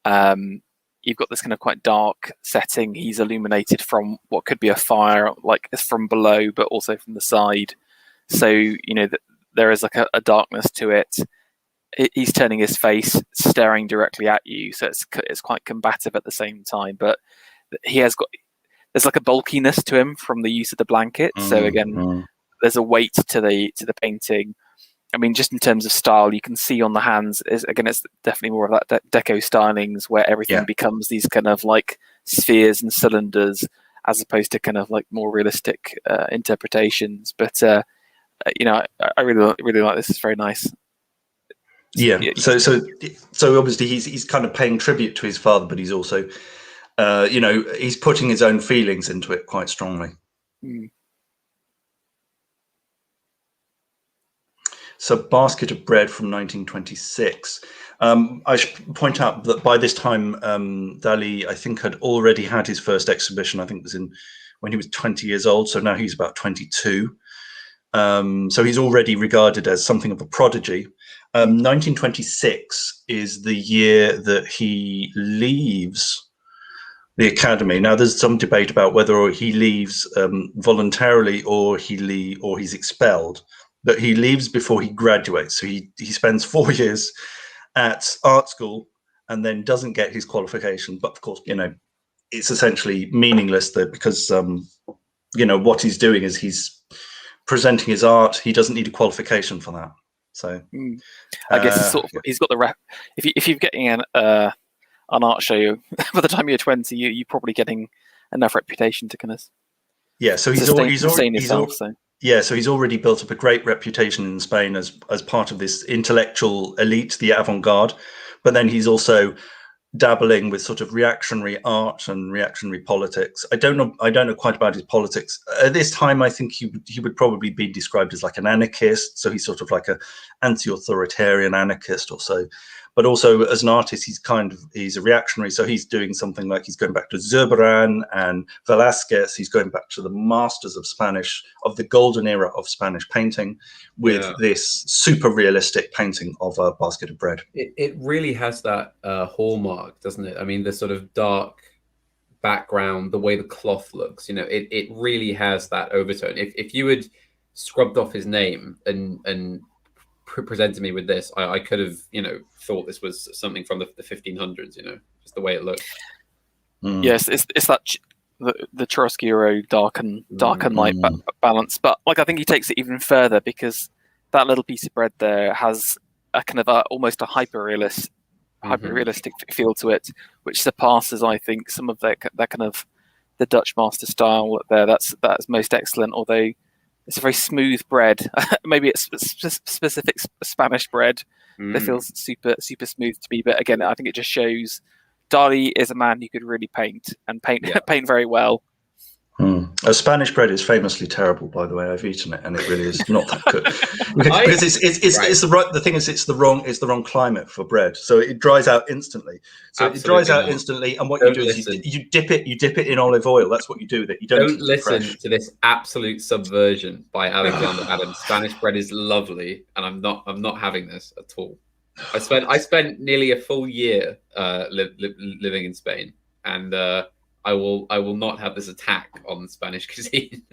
you've got this kind of quite dark setting. He's illuminated from what could be a fire, like from below, but also from the side. So there is like a darkness to it. He's turning his face, staring directly at you, so it's quite combative at the same time. But there's like a bulkiness to him from the use of the blanket. So again, there's a weight to the painting. I mean, just in terms of style, you can see on the hands, it's definitely more of that deco stylings where everything becomes these kind of like spheres and cylinders, as opposed to kind of like more realistic interpretations. But I really like this. It's very nice. Yeah. So obviously he's kind of paying tribute to his father, but he's also, he's putting his own feelings into it quite strongly. Mm. So Basket of Bread from 1926. I should point out that by this time, Dali, I think, had already had his first exhibition. I think it was when he was 20 years old. So now he's about 22. So he's already regarded as something of a prodigy. 1926 is the year that he leaves the academy. Now, there's some debate about whether he leaves voluntarily or he's expelled. But he leaves before he graduates. So he spends 4 years at art school and then doesn't get his qualification. But of course, it's essentially meaningless because, what he's doing is he's presenting his art. He doesn't need a qualification for that. So I guess he's got the rep. If you're getting an art show by the time you're 20, you're probably getting enough reputation to kind of so he's already built up a great reputation in Spain as part of this intellectual elite, the avant-garde. But then he's also dabbling with sort of reactionary art and reactionary politics. I don't know quite about his politics at this time. I think he would probably be described as like an anarchist. So he's sort of like a anti-authoritarian anarchist or so. But also as an artist, he's a reactionary. So he's doing something like he's going back to Zurbarán and Velázquez. He's going back to the masters of the golden era of Spanish painting with this super realistic painting of a Basket of Bread. It really has that hallmark, doesn't it? I mean, the sort of dark background, the way the cloth looks, it really has that overtone. If you had scrubbed off his name and presented me with this, I could have thought this was something from the 1500s, just the way it looks. Yes, it's that the chiaroscuro dark and light balance, but like I think he takes it even further because that little piece of bread there has a kind of almost a hyper realistic feel to it, which surpasses, I think, some of that kind of the Dutch master style there. That's most excellent, although it's a very smooth bread. Maybe it's specific Spanish bread that feels super smooth to me. But again, I think it just shows Dali is a man who could really paint paint very well. A Spanish bread is famously terrible, by the way. I've eaten it, and it really is not that good. Because it's the thing is it's the wrong climate for bread, so it dries out instantly. So it dries out instantly, and what you do is you dip it in olive oil. That's what you do. That you don't listen to this absolute subversion by Alexander Adams. Spanish bread is lovely, and I'm not having this at all. I spent nearly a full year living in Spain, and I will not have this attack on Spanish cuisine.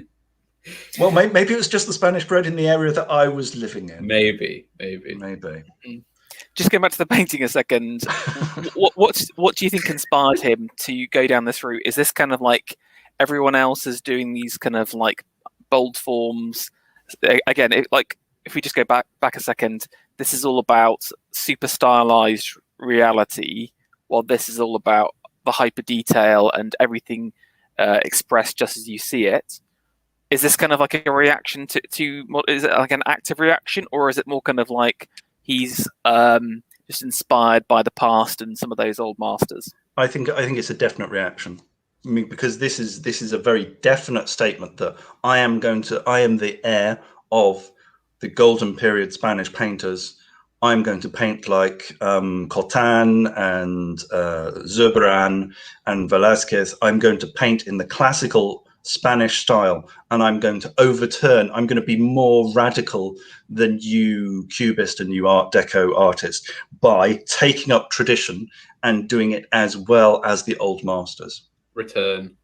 Well, maybe it was just the Spanish bread in the area that I was living in. Maybe. Just going back to the painting a second, what do you think inspired him to go down this route? Is this kind of like everyone else is doing these kind of like bold forms? Again, if we just go back a second, this is all about super stylized reality, while this is all about the hyper detail and everything expressed just as you see it. Is this kind of like a reaction to is it like an active reaction, or is it more kind of like he's just inspired by the past and some of those old masters? I think it's a definite reaction. I mean, because this is a very definite statement that I am the heir of the golden period Spanish painters. I'm going to paint like Cotan and Zurbarán and Velázquez. I'm going to paint in the classical Spanish style, and I'm going to be more radical than you Cubist and you Art Deco artists by taking up tradition and doing it as well as the old masters. Return.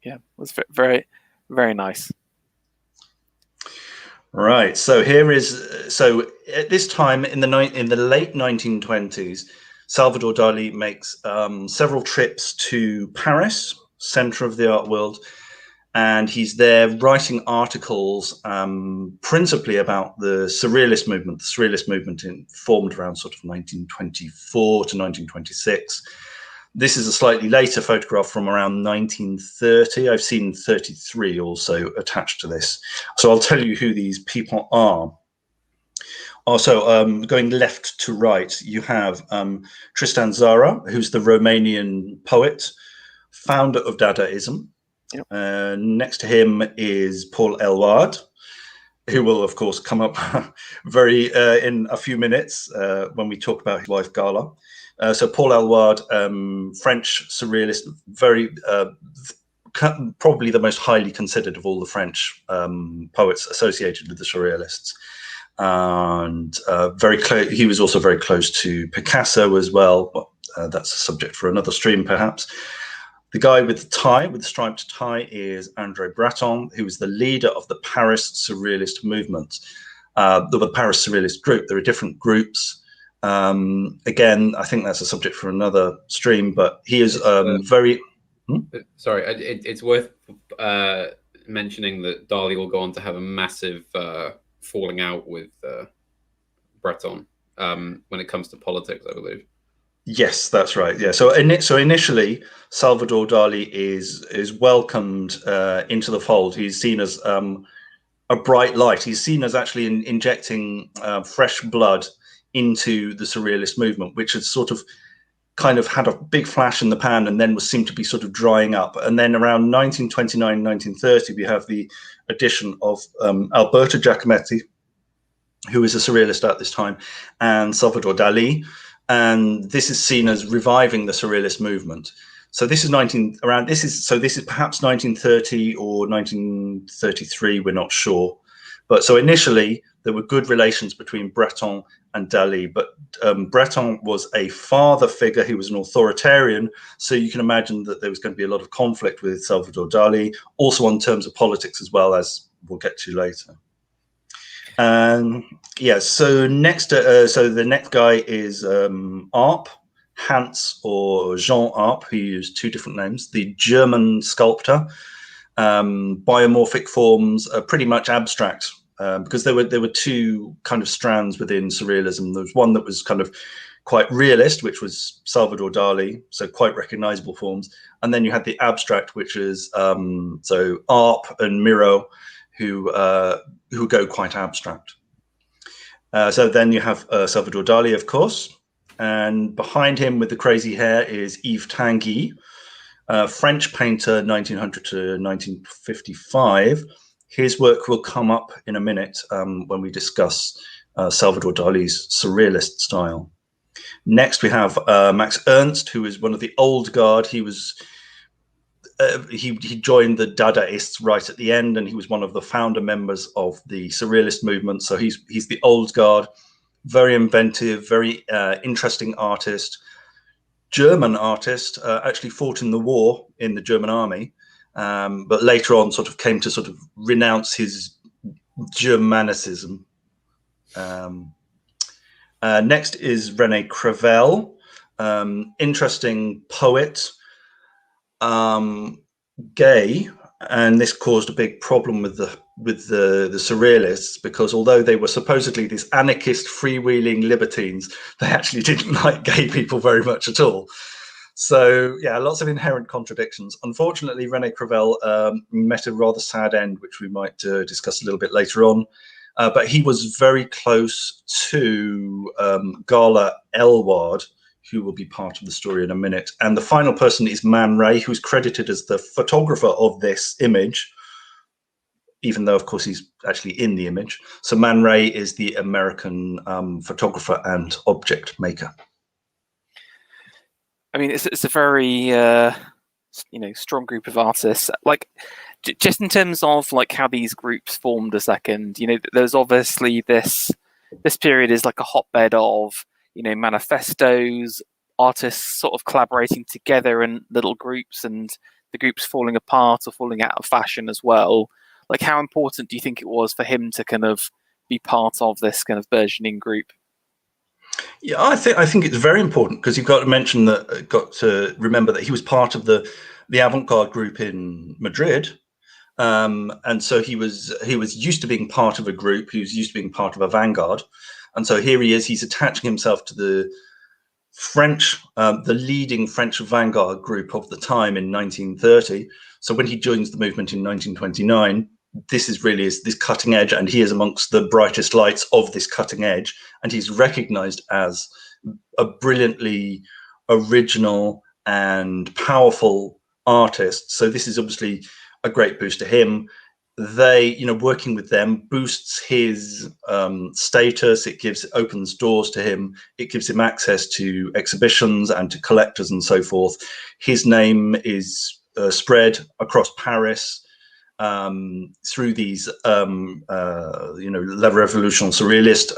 Yeah, it was very, very nice. Right. So at this time in the late 1920s, Salvador Dali makes several trips to Paris, center of the art world, and he's there writing articles principally about the Surrealist movement. The Surrealist movement formed around sort of 1924 to 1926. This is a slightly later photograph from around 1930. I've seen 33 also attached to this. So I'll tell you who these people are. Also, going left to right, you have Tristan Tzara, who's the Romanian poet, founder of Dadaism. Yep. Next to him is Paul Eluard, who will, of course, come up in a few minutes when we talk about his wife, Gala. So Paul Eluard, French surrealist, probably the most highly considered of all the French poets associated with the surrealists, and very close. He was also very close to Picasso as well, but that's a subject for another stream, perhaps. The guy with the tie, with the striped tie, is André Breton, who is the leader of the Paris Surrealist movement, the Paris Surrealist group. There are different groups. Again, I think that's a subject for another stream, but he is very... Sorry, it's worth mentioning that Dali will go on to have a massive falling out with Breton when it comes to politics, I believe. Yes, that's right. Yeah. So initially, Salvador Dali is welcomed into the fold. He's seen as a bright light. He's seen as actually injecting fresh blood into the surrealist movement, which has sort of kind of had a big flash in the pan and then seemed to be sort of drying up. And then around 1929, 1930, we have the addition of Alberto Giacometti, who is a surrealist at this time, and Salvador Dalí. And this is seen as reviving the surrealist movement. So this is perhaps 1930 or 1933, we're not sure. But so initially there were good relations between Breton and Dali, but Breton was a father figure. He was an authoritarian. So you can imagine that there was going to be a lot of conflict with Salvador Dali, also on terms of politics as well, as we'll get to later. Yeah, so the next guy is Arp, Hans or Jean Arp, who used two different names, the German sculptor. Biomorphic forms are pretty much abstract because there were two kind of strands within surrealism. There was one that was kind of quite realist, which was Salvador Dali, so quite recognizable forms. And then you had the abstract, which is so Arp and Miro, who go quite abstract. So then you have Salvador Dali, of course, and behind him with the crazy hair is Yves Tanguy, French painter, 1900 to 1955. His work will come up in a minute when we discuss Salvador Dali's surrealist style. Next, we have Max Ernst, who is one of the old guard. He joined the Dadaists right at the end, and he was one of the founder members of the surrealist movement. So he's the old guard, very inventive, very interesting artist, German artist, actually fought in the war in the German army, but later on sort of came to sort of renounce his Germanicism. Next is René Crevel, interesting poet, gay, and this caused a big problem with the surrealists, because although they were supposedly these anarchist freewheeling libertines, they actually didn't like gay people very much at all. So yeah, lots of inherent contradictions. Unfortunately, René Crevel met a rather sad end, which we might discuss a little bit later on. but he was very close to Gala Elward, who will be part of the story in a minute. And the final person is Man Ray, who's credited as the photographer of this image, even though, of course, he's actually in the image. So Man Ray is the American photographer and object maker. I mean, it's a very strong group of artists. Like, just in terms of like how these groups formed a second, there's obviously this period is like a hotbed of manifestos, artists sort of collaborating together in little groups, and the groups falling apart or falling out of fashion as well. Like, how important do you think it was for him to kind of be part of this kind of burgeoning group? Yeah, I think it's very important, because you've got to remember that he was part of the avant-garde group in Madrid. And so he was used to being part of a group. He was used to being part of a vanguard. And so here he is, he's attaching himself to the French, the leading French vanguard group of the time in 1930. So when he joins the movement in 1929, this is this cutting edge, and he is amongst the brightest lights of this cutting edge. And he's recognized as a brilliantly original and powerful artist. So this is obviously a great boost to him. Working with them boosts his status. It opens doors to him. It gives him access to exhibitions and to collectors and so forth. His name is spread across Paris through these, La Revolution Surrealist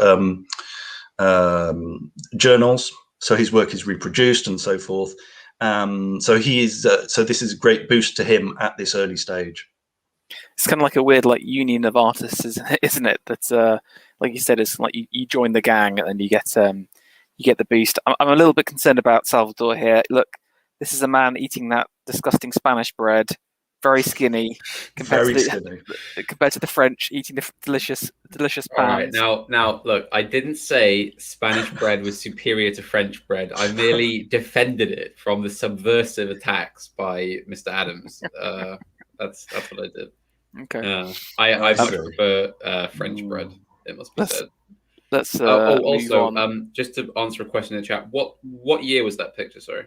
journals. So his work is reproduced and so forth. So this is a great boost to him at this early stage. It's kind of like a weird union of artists, isn't it? That's like you said, it's like you join the gang and you get the boost. I'm a little bit concerned about Salvador here. Look, this is a man eating that disgusting Spanish bread, very skinny compared to the French eating the delicious pans. All right, now look, I didn't say Spanish bread was superior to French bread. I merely defended it from the subversive attacks by Mr. Adams. That's what I did. Okay. I much prefer French bread. It must be said. Let's also, just to answer a question in the chat, what year was that picture? Sorry.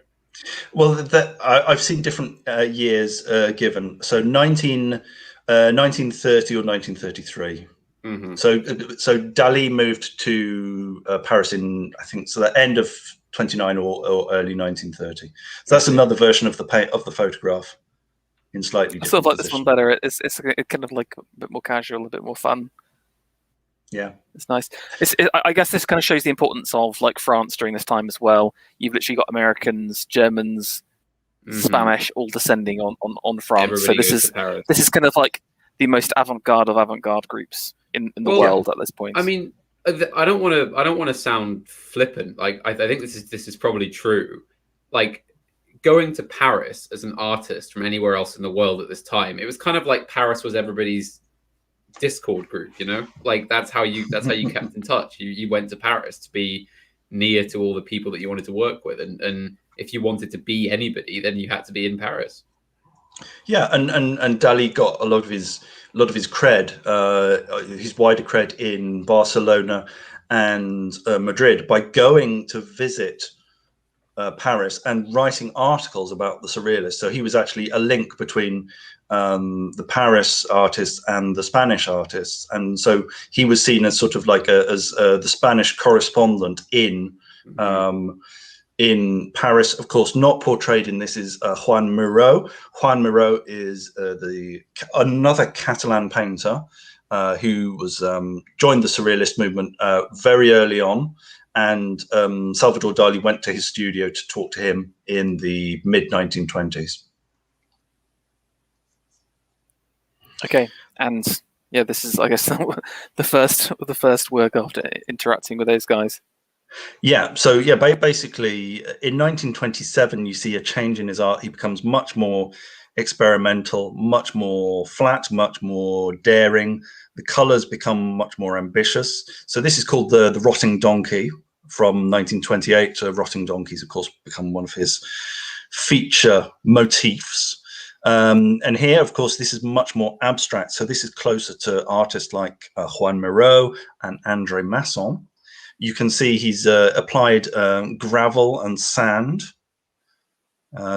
Well, I've seen different years given. So 1930 or 1933. Mm-hmm. So Dali moved to Paris in, I think, so the end of 29 or early 1930. So that's another version of the photograph in slightly different. I sort of like this one better. It's kind of like a bit more casual, a bit more fun. Yeah, it's nice. I guess this kind of shows the importance of France during this time as well. You've literally got Americans, Germans, Spanish, all descending on France. Everybody so this is kind of like the most avant-garde of avant-garde groups in the world at this point. I mean, I don't want to sound flippant. I think this is probably true. Going to Paris as an artist from anywhere else in the world at this time, it was kind of like Paris was everybody's Discord group, that's how you kept in touch. You went to Paris to be near to all the people that you wanted to work with, and if you wanted to be anybody, then you had to be in Paris. Yeah, and Dali got a lot of his cred, his wider cred in Barcelona and Madrid by going to visit Paris and writing articles about the surrealists. So he was actually a link between the Paris artists and the Spanish artists, and so he was seen as sort of as the Spanish correspondent in Paris. Of course, not portrayed in this is Juan Miró. Juan Miró is another Catalan painter who was joined the surrealist movement very early on, and Salvador Dalí went to his studio to talk to him in the mid-1920s. Okay, and yeah, this is, I guess, the first work after interacting with those guys. Yeah, so yeah, basically in 1927, you see a change in his art. He becomes much more experimental, much more flat, much more daring. The colors become much more ambitious. So this is called the Rotting Donkey from 1928. Rotting Donkeys, of course, become one of his feature motifs. And here, of course, this is much more abstract. So this is closer to artists like Juan Miró and André Masson. You can see he's applied gravel and sand.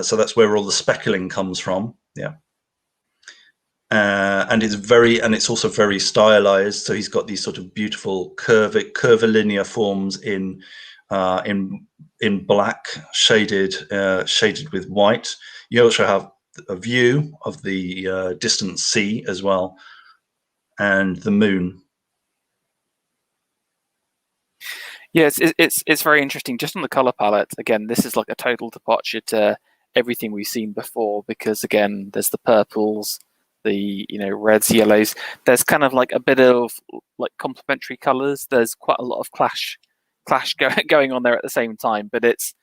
So that's where all the speckling comes from. Yeah. And it's also very stylized. So he's got these sort of beautiful curvilinear forms in black, shaded with white. You also have a view of the distant sea as well, and the moon. Yeah, it's very interesting. Just on the color palette, again, this is like a total departure to everything we've seen before, because again, there's the purples, the reds, yellows. There's kind of like a bit of like complementary colors. There's quite a lot of clash going on there at the same time, but it's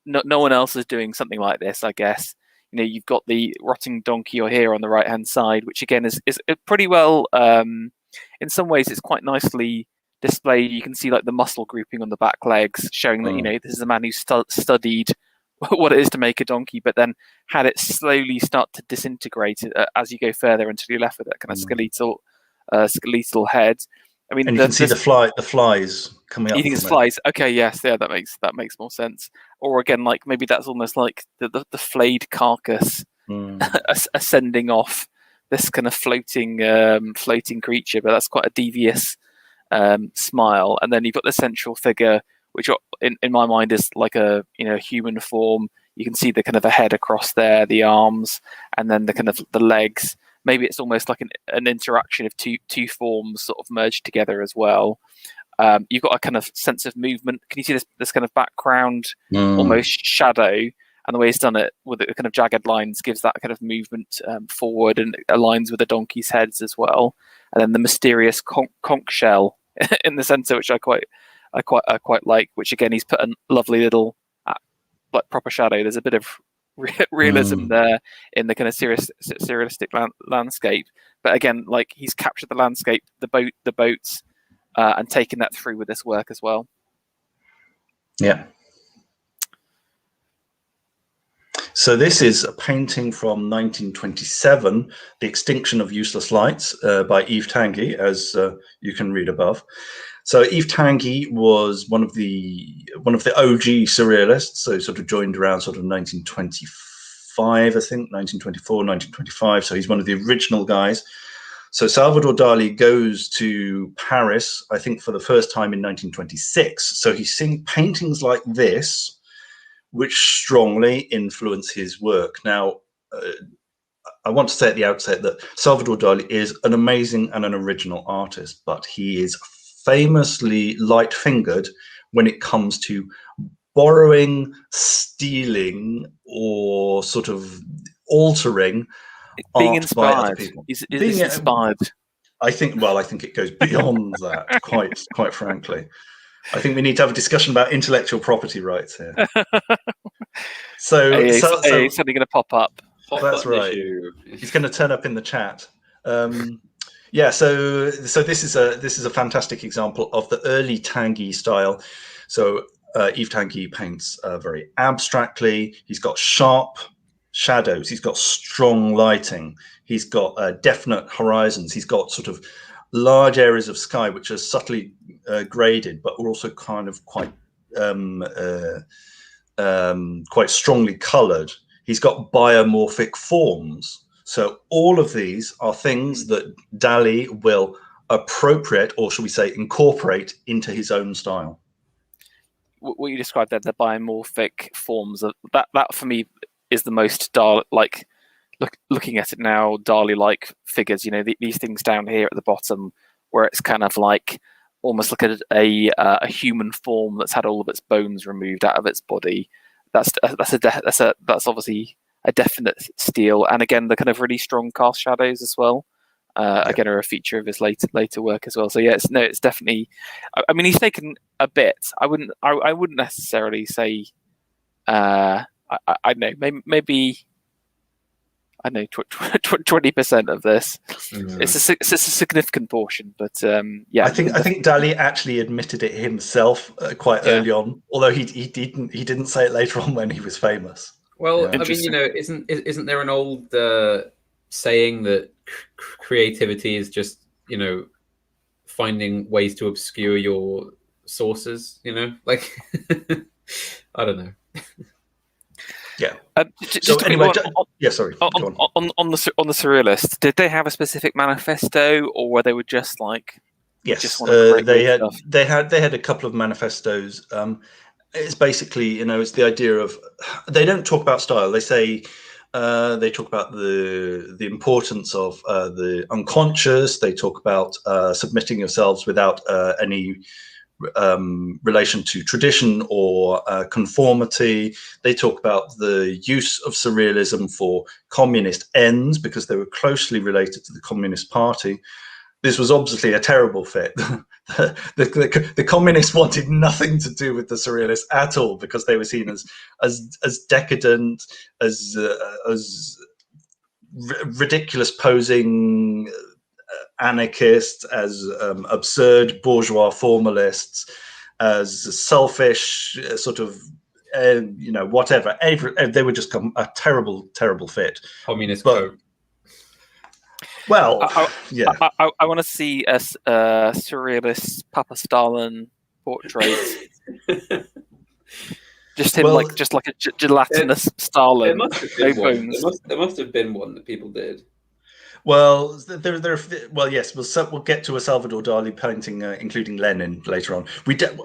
no one else is doing something like this, I guess. You've got the rotting donkey here on the right hand side, which again is pretty well. In some ways, it's quite nicely displayed. You can see like the muscle grouping on the back legs, showing that this is a man who studied what it is to make a donkey, but then had it slowly start to disintegrate as you go further until you're left with that kind of skeletal head. I mean, and you can see the flies coming up. You think it's flies? Okay, yes, yeah, that makes more sense. Or again, like maybe that's almost like the flayed carcass ascending off this kind of floating creature, but that's quite a devious smile. And then you've got the central figure, which in my mind is like a human form. You can see the kind of a head across there, the arms, and then the kind of the legs. Maybe it's almost like an interaction of two forms sort of merged together as well. You've got a kind of sense of movement. Can you see this kind of background, almost shadow, and the way he's done it with the kind of jagged lines gives that kind of movement forward, and it aligns with the donkey's heads as well. And then the mysterious conch shell in the center, which I quite like. Which again, he's put a lovely little like proper shadow. There's a bit of realism there in the kind of surrealistic landscape, but again, like he's captured the landscape, the boats, and taken that through with this work as well. Yeah. So this is a painting from 1927, The Extinction of Useless Lights, by Yves Tanguy, as you can read above. So Yves Tanguy was one of the OG surrealists, so sort of joined around sort of 1925, I think, 1924, 1925. So he's one of the original guys. So Salvador Dalí goes to Paris, I think, for the first time in 1926. So he's seeing paintings like this, which strongly influence his work. Now, I want to say at the outset that Salvador Dalí is an amazing and an original artist, but he is famously light-fingered when it comes to borrowing, stealing, or sort of altering being art inspired. by other people. Is inspired. I think it goes beyond that, quite frankly. I think we need to have a discussion about intellectual property rights here. So he's suddenly going to pop up. That's right. He's going to turn up in the chat. Yeah, so this is a fantastic example of the early Tanguy style. So Yves Tanguy paints very abstractly. He's got sharp shadows. He's got strong lighting. He's got definite horizons. He's got sort of large areas of sky which are subtly graded, but also kind of quite strongly coloured. He's got biomorphic forms. So all of these are things that Dalí will appropriate, or should we say incorporate, into his own style. What you described there, the biomorphic forms, that for me is the most like looking at it now, Dalí-like figures. These things down here at the bottom, where it's kind of like almost like a human form that's had all of its bones removed out of its body. That's obviously a definite steal, and again the kind of really strong cast shadows as well. Again, are a feature of his later work as well. So yeah, it's definitely. I mean, he's taken a bit. I wouldn't necessarily say. I know maybe. I know 20% of this. It's a significant portion, but yeah. I think Dalí actually admitted it himself quite early on, although he didn't say it later on when he was famous. Well, Yeah. I mean, isn't there an old saying that creativity is just, finding ways to obscure your sources? Like, I don't know. Yeah. Just So a quick anyway, one sorry. Go on. on the Surrealists. Did they have a specific manifesto, or were they just like? Yes, just want to create weird stuff? they had a couple of manifestos. It's basically, it's the idea of, they don't talk about style. They say they talk about the importance of the unconscious. They talk about submitting yourselves without any relation to tradition or conformity. They talk about the use of surrealism for communist ends because they were closely related to the Communist Party. This was obviously a terrible fit. The communists wanted nothing to do with the surrealists at all because they were seen as decadent, as ridiculous posing anarchists, as absurd bourgeois formalists, as selfish sort of whatever. They were just a terrible fit. Communist code. Well, yeah. I want to see a surrealist Papa Stalin portrait. Just him, just like a gelatinous Stalin. There must have been one that people did. Well, yes, we'll get to a Salvador Dali painting, including Lenin later on. We did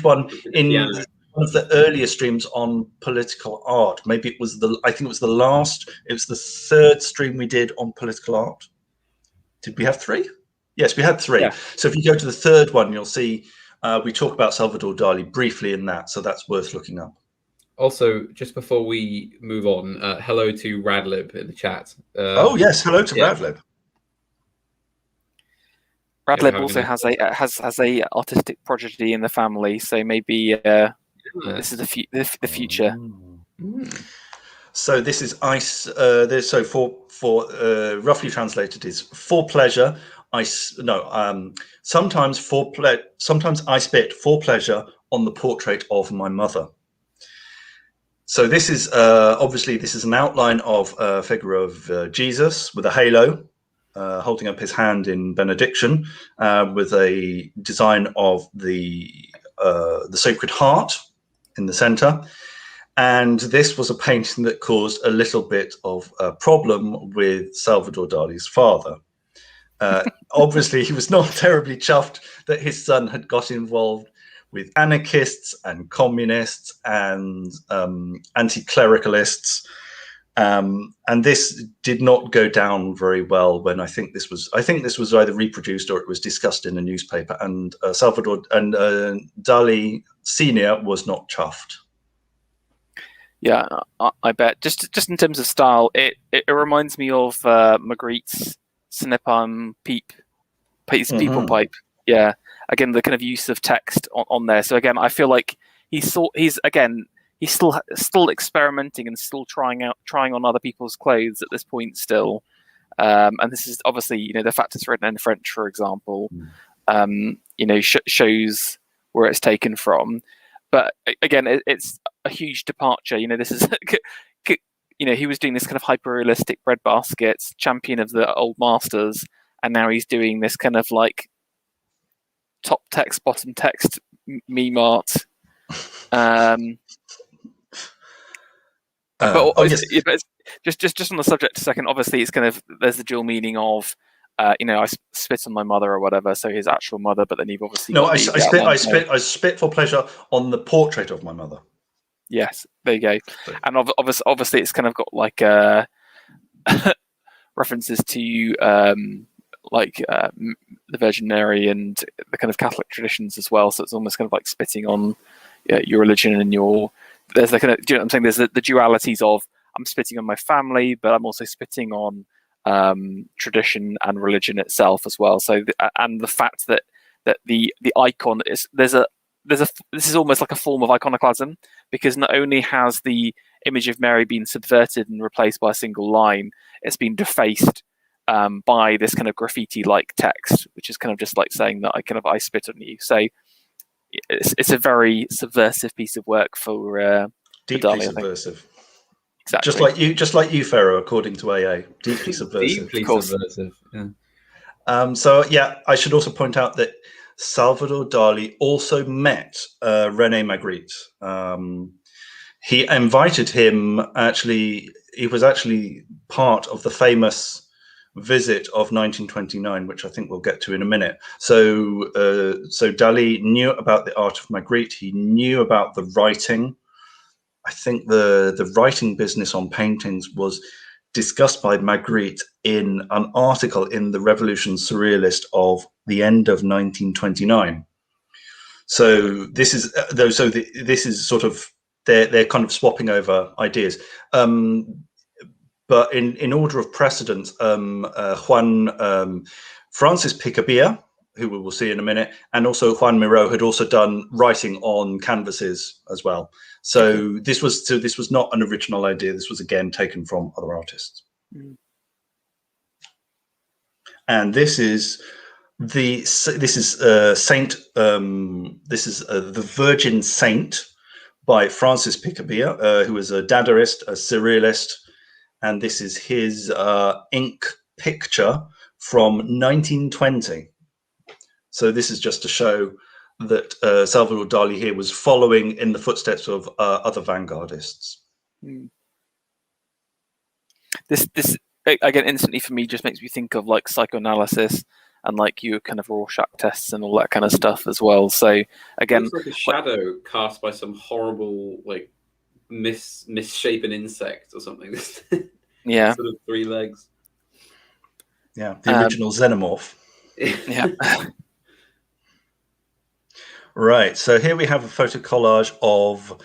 one in one of the earlier streams on political art. Maybe it was I think it was the third stream we did on political art. Did we have 3? Yes, we had 3. Yeah. So if you go to the third one, you'll see we talk about Salvador Dali briefly in that. So that's worth looking up. Also, just before we move on, hello to Radlib in the chat. Yes, hello to Radlib. Radlib also has a artistic prodigy in the family, so maybe this is the future. So this is ice. So for roughly translated is for pleasure. Sometimes I spit for pleasure on the portrait of my mother. So this is obviously an outline of a figure of Jesus with a halo, holding up his hand in benediction, with a design of the Sacred Heart in the center. And this was a painting that caused a little bit of a problem with Salvador Dali's father. Obviously, he was not terribly chuffed that his son had got involved with anarchists and communists and anti-clericalists, and this did not go down very well. When I think this was either reproduced or it was discussed in a newspaper, and Salvador and Dali Senior was not chuffed. Yeah, I bet. Just in terms of style, it reminds me of Magritte's Snepam people pipe. Yeah. Again, the kind of use of text on there. So again, I feel like he's still experimenting and still trying on other people's clothes at this point still. And this is obviously, the fact it's written in French, for example, shows where it's taken from. But again, it's a huge departure. This is, he was doing this kind of hyper-realistic breadbaskets, champion of the old masters, and now he's doing this kind of like top text, bottom text meme art. But just on the subject a second, obviously it's kind of, there's the dual meaning of, I spit on my mother or whatever, so his actual mother, but then you've obviously I spit for pleasure on the portrait of my mother. Yes, there you go. And obviously it's kind of got like references to the Virgin Mary and the kind of Catholic traditions as well. So it's almost kind of like spitting on your religion and there's the kind of, do you know what I'm saying? There's the dualities of I'm spitting on my family, but I'm also spitting on tradition and religion itself as well. So and the fact that the icon is this is almost like a form of iconoclasm, because not only has the image of Mary been subverted and replaced by a single line, it's been defaced by this kind of graffiti-like text, which is kind of just like saying that I spit on you. So it's a very subversive piece of work for deeply Dali, subversive. exactly. Just like you, Pharaoh, according to AA, deeply subversive. Deeply subversive. Yeah. So yeah, I should also point out that Salvador Dali also met René Magritte. He invited him. Actually, he was actually part of the famous visit of 1929, which I think we'll get to in a minute. So Dali knew about the art of Magritte. He knew about the writing. I think the writing business on paintings was discussed by Magritte in an article in the Revolution Surrealist of the end of 1929. So this is this is sort of they're kind of swapping over ideas. But in order of precedence, Juan Francis Picabia, who we will see in a minute, and also Juan Miró had also done writing on canvases as well. So this was not an original idea. This was again taken from other artists. Mm. And this is the Virgin Saint by Francis Picabia, who was a Dadaist, a Surrealist, and this is his ink picture from 1920. So this is just to show that Salvador Dali here was following in the footsteps of other vanguardists. Mm. This again instantly for me just makes me think of like psychoanalysis and like your kind of Rorschach tests and all that kind of stuff as well. So again, it's like a shadow cast by some horrible like misshapen insect or something. Yeah, sort of 3 legs. Yeah, the original xenomorph. Yeah. Right, so here we have a photo collage of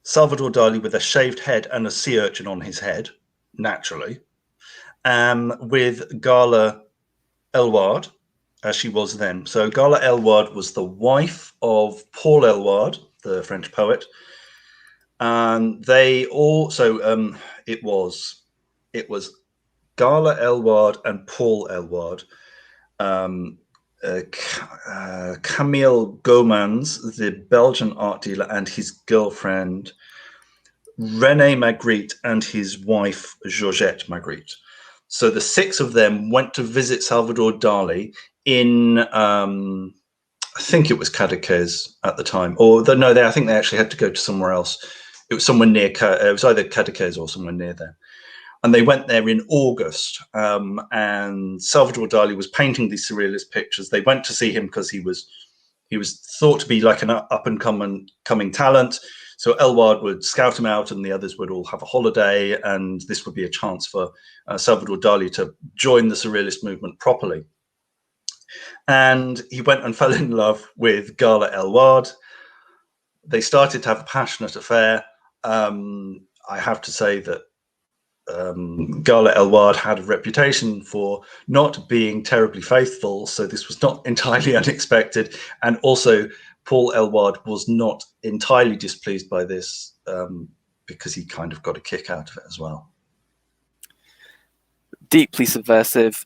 Salvador Dali with a shaved head and a sea urchin on his head, naturally, with Gala Elward, as she was then. So Gala Elward was the wife of Paul Elward, the French poet, and they also it was Gala Elward and Paul Elward. Camille Gomans, the Belgian art dealer, and his girlfriend René Magritte and his wife Georgette Magritte. So the 6 of them went to visit Salvador Dali in I think it was Cadaqués at the time, or I think they actually had to go to somewhere else. It was somewhere near. It was either Cadaqués or somewhere near there. And they went there in August, and Salvador Dali was painting these surrealist pictures. They went to see him because he was thought to be like an up and coming talent. So Elward would scout him out, and the others would all have a holiday, and this would be a chance for Salvador Dali to join the surrealist movement properly. And he went and fell in love with Gala Elward. They started to have a passionate affair. I have to say that Gala Elward had a reputation for not being terribly faithful, so this was not entirely unexpected. And also, Paul Elward was not entirely displeased by this because he kind of got a kick out of it as well. Deeply subversive.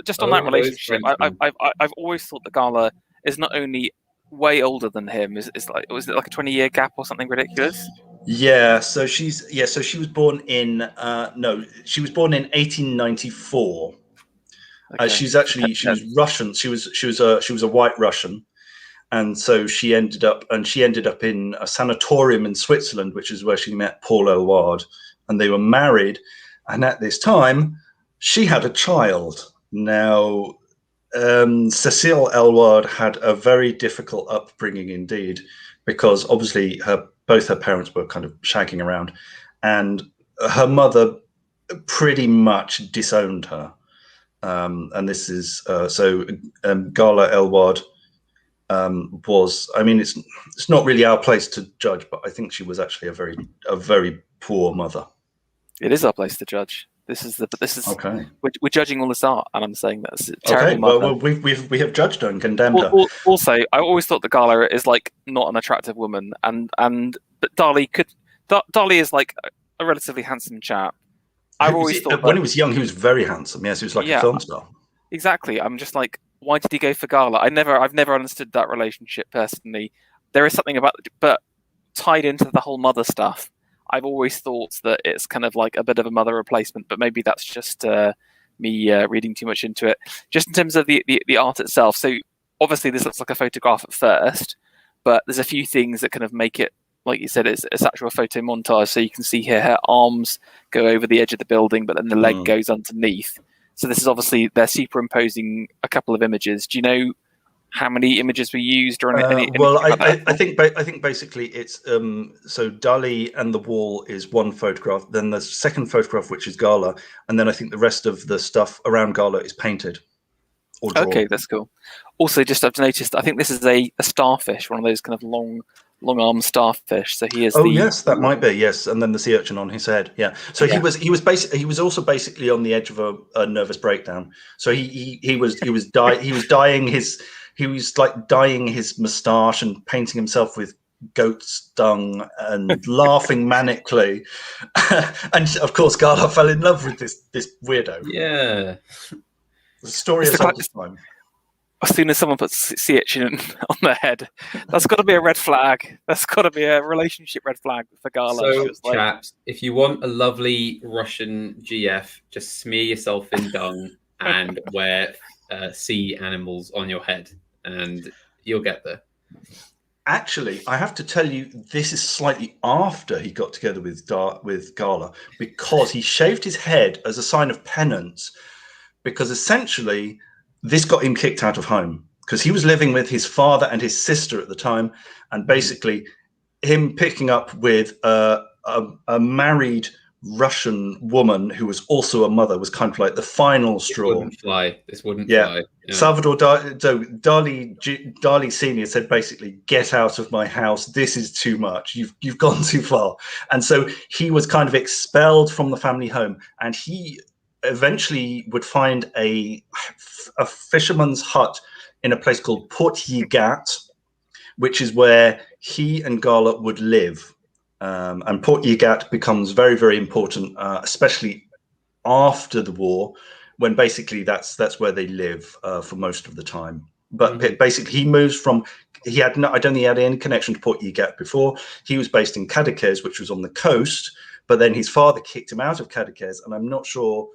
Just on that relationship, I've always thought that Gala is not only way older than him. Was it like a 20-year gap or something ridiculous? Yeah, so she was born in 1894. Okay. She was Russian. She was a white Russian, and so she ended up in a sanatorium in Switzerland, which is where she met Paul Elward, and they were married. And at this time, she had a child. Now, Cécile Elward had a very difficult upbringing indeed, because obviously both her parents were kind of shagging around, and her mother pretty much disowned her. And this is Gala Elward was. I mean, it's not really our place to judge, but I think she was actually a very poor mother. It is our place to judge. This is okay. We're judging all this art, and I'm saying that's terrible. Okay, well, we have judged her and condemned her. Also, I always thought that Gala is like not an attractive woman, but Dali is like a relatively handsome chap. I've always thought when he was young, he was very handsome. Yes, he was like a film star. Exactly. I'm just like, why did he go for Gala? I've never understood that relationship personally. There is something about, but tied into the whole mother stuff, I've always thought that it's kind of like a bit of a mother replacement, but maybe that's just me reading too much into it. Just in terms of the art itself, so obviously this looks like a photograph at first, but there's a few things that kind of make it, like you said, it's actual photo montage. So you can see here her arms go over the edge of the building, but then the leg goes underneath. So this is obviously, they're superimposing a couple of images. Do you know how many images were used or anything? Well, I think basically it's so Dali and the wall is one photograph. Then there's a second photograph, which is Gala, and then I think the rest of the stuff around Gala is painted or drawn. Okay, that's cool. Also, just I've noticed, I think this is a starfish, one of those kind of long arm starfish. So he is. Yes, that might be, yes. And then the sea urchin on his head. Yeah. So he was also basically on the edge of a nervous breakdown. So he was dyeing his moustache and painting himself with goat's dung and laughing manically. And of course Gala fell in love with this weirdo. Yeah. The story is old time. As soon as someone puts sea urchin on their head, that's got to be a red flag. That's got to be a relationship red flag for Gala. So, chaps, if you want a lovely Russian GF, just smear yourself in dung and wear sea animals on your head, and you'll get there. Actually, I have to tell you, this is slightly after he got together with Gala, because he shaved his head as a sign of penance, because essentially this got him kicked out of home, because he was living with his father and his sister at the time, and basically him picking up with a married Russian woman who was also a mother was kind of like the final straw. This wouldn't fly. Yeah. Salvador Dalí Senior said basically, "Get out of my house. This is too much. You've gone too far." And so he was kind of expelled from the family home, and he eventually would find a fisherman's hut in a place called Port-Yigat, which is where he and Gala would live. And Port-Yigat becomes very, very important, especially after the war, when basically that's where they live for most of the time. But basically, he moves from. I don't think he had any connection to Port-Yigat before. He was based in Cadaqués, which was on the coast. But then his father kicked him out of Cadaqués, and I'm not sure.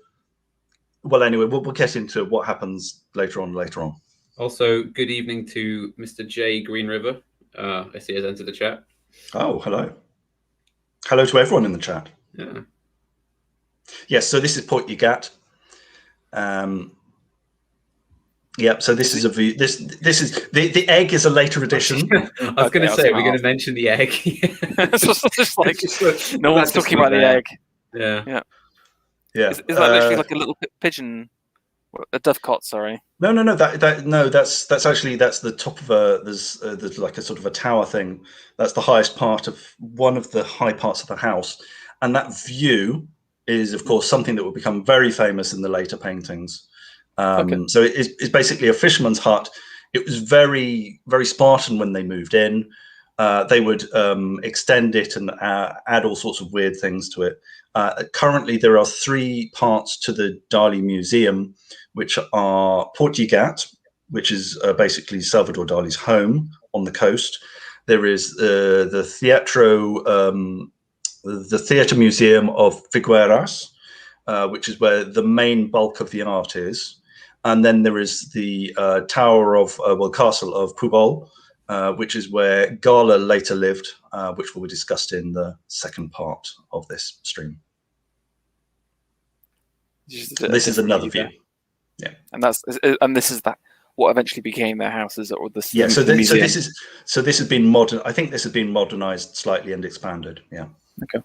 Well, anyway, we'll get into what happens later on. Also, good evening to Mr. J Green River. I see has entered the chat. Oh, hello. Hello to everyone in the chat. Yeah. Yes, so this is Port-Yigat. So this is a view. This is the egg is a later addition. I was going to say we're going to mention the egg. Just like no one's talking about the egg. Yeah. Is that literally like a little pigeon, a dovecot? Sorry. No. That's actually the top of there's like a sort of a tower thing. That's the highest part of one of the high parts of the house, and that view is of course something that will become very famous in the later paintings. So it's basically a fisherman's hut. It was very, very Spartan when they moved in. They would extend it and add all sorts of weird things to it. Currently, there are 3 parts to the Dali Museum, which are Port-Yigat, which is basically Salvador Dali's home on the coast. There is the Theatre Museum of Figueras, which is where the main bulk of the art is. And then there is the castle of Pubol, which is where Gala later lived, which will be discussed in the second part of this stream. This is another view. Yeah, and this is what eventually became their houses, or the this has been modern. I think this has been modernized slightly and expanded. Yeah. Okay.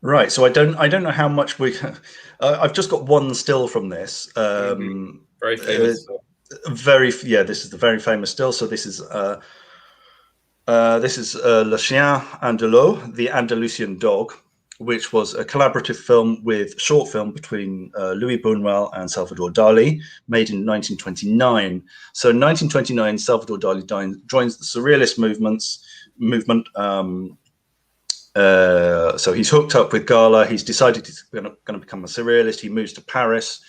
Right. So I don't know how much we. I've just got one still from this. Very famous. This is the very famous still. So this is Le Chien Andalou, the Andalusian dog, which was a collaborative short film between Louis Buñuel and Salvador Dalí, made in 1929. So in 1929, Salvador Dalí joins the Surrealist movement. So he's hooked up with Gala. He's decided he's going to become a surrealist. He moves to Paris.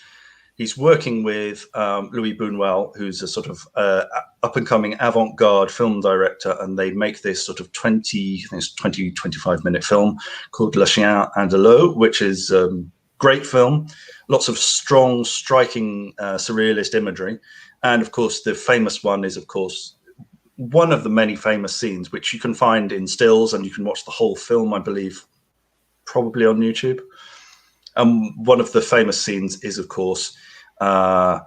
he's working with Louis Buñuel, who's a sort of up-and-coming avant-garde film director, and they make this sort of 25-minute film called Le Chien Andalou, which is great film, lots of strong, striking surrealist imagery. And of course, the famous one is, of course, one of the many famous scenes, which you can find in stills, and you can watch the whole film, I believe, probably on YouTube. One of the famous scenes is, of course, the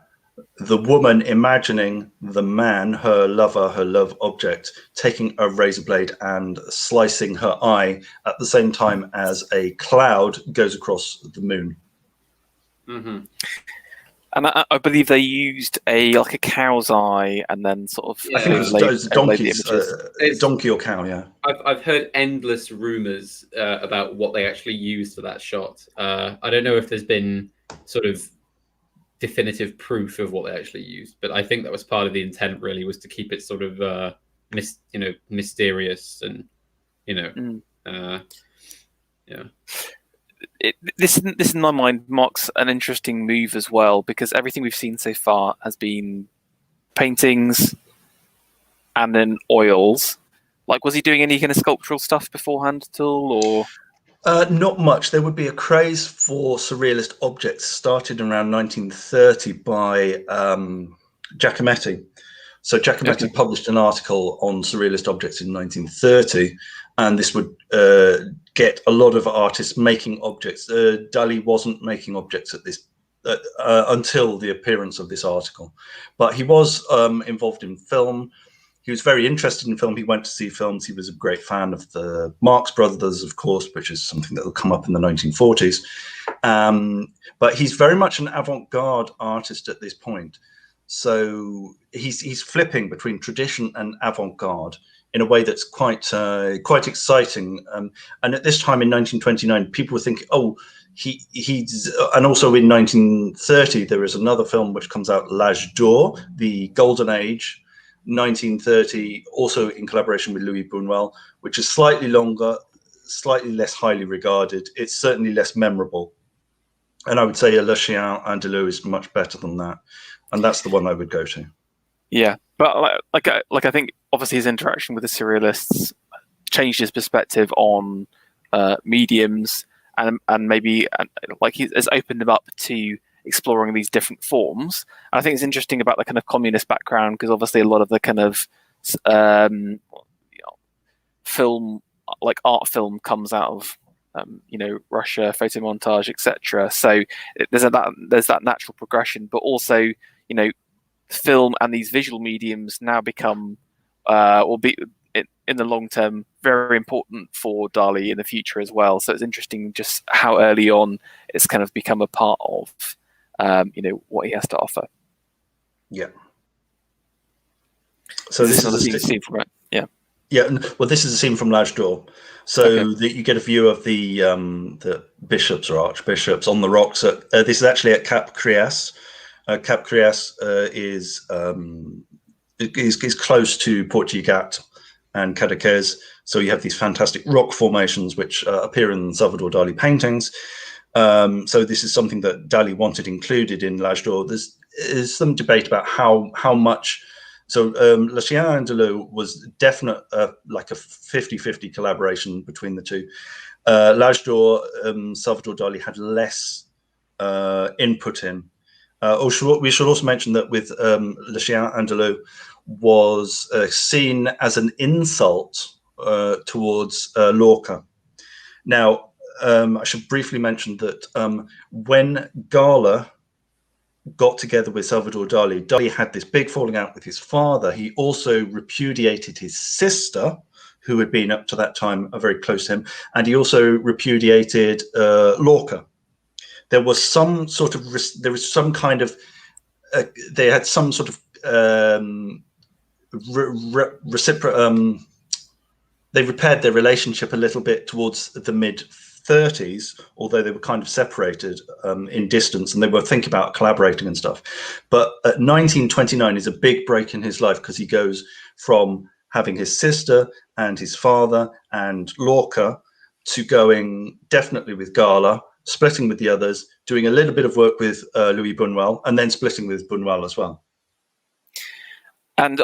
woman imagining the man, her lover, her love object, taking a razor blade and slicing her eye at the same time as a cloud goes across the moon. Mm-hmm. And I believe they used a cow's eye, and then sort of. Yeah. I think it was donkey or cow. Yeah, I've heard endless rumors about what they actually used for that shot. I don't know if there's been sort of definitive proof of what they actually used, but I think that was part of the intent. Really, was to keep it sort of mysterious and yeah. This in my mind marks an interesting move as well, because everything we've seen so far has been paintings and then oils. Like, was he doing any kind of sculptural stuff beforehand at all, or? Not much. There would be a craze for surrealist objects started around 1930 by Giacometti. So Giacometti published an article on surrealist objects in 1930, and this would get a lot of artists making objects. Dali wasn't making objects at this until the appearance of this article, but he was involved in film. He was very interested in film. He went to see films. He was a great fan of the Marx Brothers, of course, which is something that will come up in the 1940s. But he's very much an avant-garde artist at this point. So he's flipping between tradition and avant-garde in a way that's quite exciting. And at this time in 1929, people were thinking, oh, he's, and also in 1930, there is another film which comes out, L'Âge d'Or, the Golden Age, 1930, also in collaboration with Louis Buñuel, which is slightly longer, slightly less highly regarded. It's certainly less memorable. And I would say Le Chien Andalou is much better than that. And that's the one I would go to. Yeah, but I think obviously his interaction with the surrealists changed his perspective on mediums, and maybe has opened him up to exploring these different forms. And I think it's interesting about the kind of communist background, because obviously a lot of the kind of film, like art film, comes out of Russia, photo montage, etc. So there's that natural progression, but also film and these visual mediums now become will be in the long term very important for Dali in the future as well. So it's interesting just how early on it's kind of become a part of what he has to offer. Yeah. So this is a scene from it. Yeah. Yeah. Well, this is a scene from L'Âge d'Or. So that you get a view of the bishops or archbishops on the rocks. This is actually at Cap Crias. Cap Crias is close to Portugat and Cadaqués. So you have these fantastic rock formations which appear in Salvador Dalí paintings. So this is something that Dali wanted included in L'Âge d'Or. There's some debate about how much. So Le Chien Andalou was definite, like a 50-50 collaboration between the two. L'Âge d'Or, Salvador Dalí had less input in. We should also mention that with Le Chien Andalou was seen as an insult towards Lorca. Now, I should briefly mention that when Gala got together with Salvador Dalí, Dalí had this big falling out with his father. He also repudiated his sister, who had been up to that time very close to him, and he also repudiated Lorca. There was some sort of, they had some sort of reciprocal, they repaired their relationship a little bit towards the mid-30s, although they were kind of separated in distance, and they were thinking about collaborating and stuff. But 1929 is a big break in his life, because he goes from having his sister and his father and Lorca to going definitely with Gala splitting with the others, doing a little bit of work with Louis Buñuel, and then splitting with Buñuel as well. And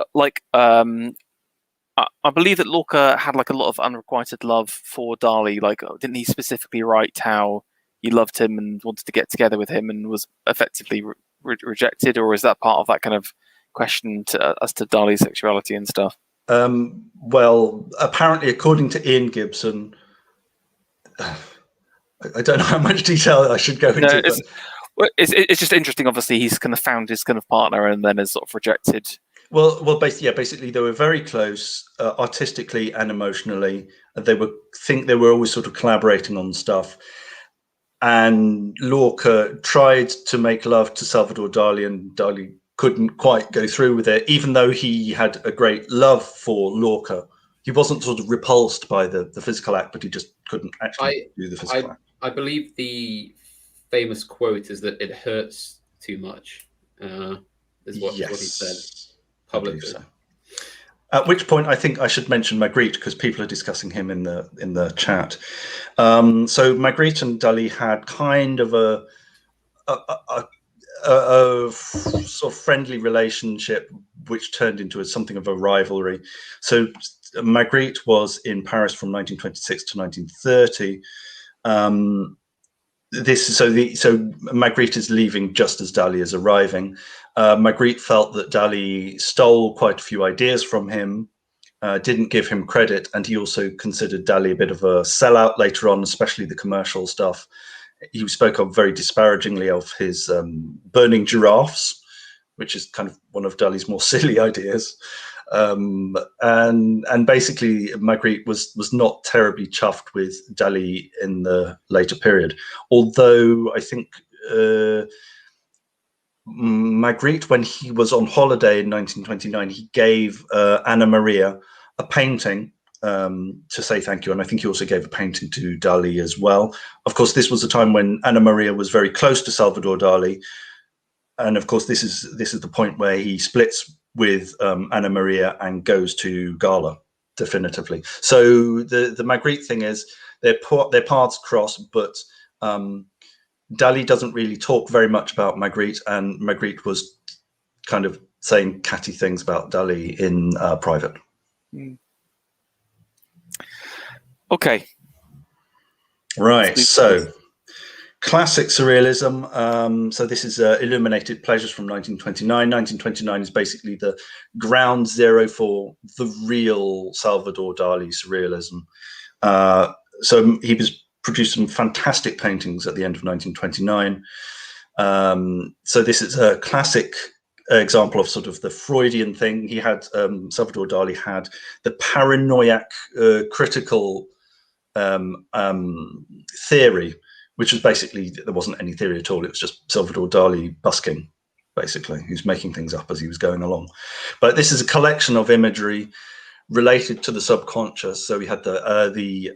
I believe that Lorca had like a lot of unrequited love for Dali. Like, didn't he specifically write how he loved him and wanted to get together with him and was effectively rejected, or is that part of that kind of question as to Dali's sexuality and stuff? Well, apparently, according to Ian Gibson, I don't know how much detail I should go into. It's just interesting. Obviously, he's kind of found his kind of partner and then is sort of rejected. Well, basically, they were very close artistically and emotionally. They were always sort of collaborating on stuff. And Lorca tried to make love to Salvador Dali, and Dali couldn't quite go through with it, even though he had a great love for Lorca. He wasn't sort of repulsed by the physical act, but he just couldn't actually do the physical act. I believe the famous quote is that it hurts too much, is what he said publicly. So. At which point, I think I should mention Magritte, because people are discussing him in the chat. So Magritte and Dali had kind of a sort of friendly relationship, which turned into something of a rivalry. So Magritte was in Paris from 1926 to 1930. So Magritte is leaving just as Dali is arriving. Magritte felt that Dali stole quite a few ideas from him, didn't give him credit, and he also considered Dali a bit of a sellout later on, especially the commercial stuff. He spoke of very disparagingly of his burning giraffes, which is kind of one of Dali's more silly ideas. And basically Magritte was not terribly chuffed with Dali in the later period, although I think Magritte, when he was on holiday in 1929, he gave Anna Maria a painting to say thank you, and I think he also gave a painting to Dali as well. Of course, this was a time when Anna Maria was very close to Salvador Dali, and of course this is the point where he splits with Anna Maria and goes to Gala definitively. So the Magritte thing is their paths cross, but Dali doesn't really talk very much about Magritte, and Magritte was kind of saying catty things about Dali in private. Okay. Right. So classic surrealism. So this is Illuminated Pleasures from 1929. 1929 is basically the ground zero for the real Salvador Dali surrealism. So he produced some fantastic paintings at the end of 1929. So this is a classic example of sort of the Freudian thing. He had Salvador Dali had the paranoiac critical theory, which was basically there wasn't any theory at all. It was just Salvador Dali busking, basically. He was making things up as he was going along. But this is a collection of imagery related to the subconscious. So we had the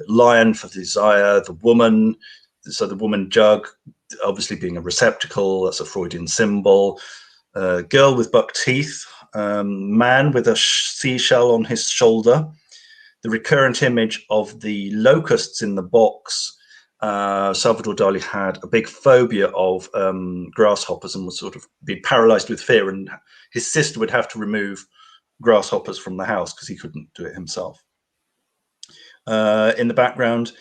lion for desire, the woman. So the woman jug, obviously being a receptacle, that's a Freudian symbol. Girl with buck teeth, man with a seashell on his shoulder. The recurrent image of the locusts in the box. Salvador Dali had a big phobia of grasshoppers and was sort of be paralyzed with fear, and his sister would have to remove grasshoppers from the house because he couldn't do it himself. In the background,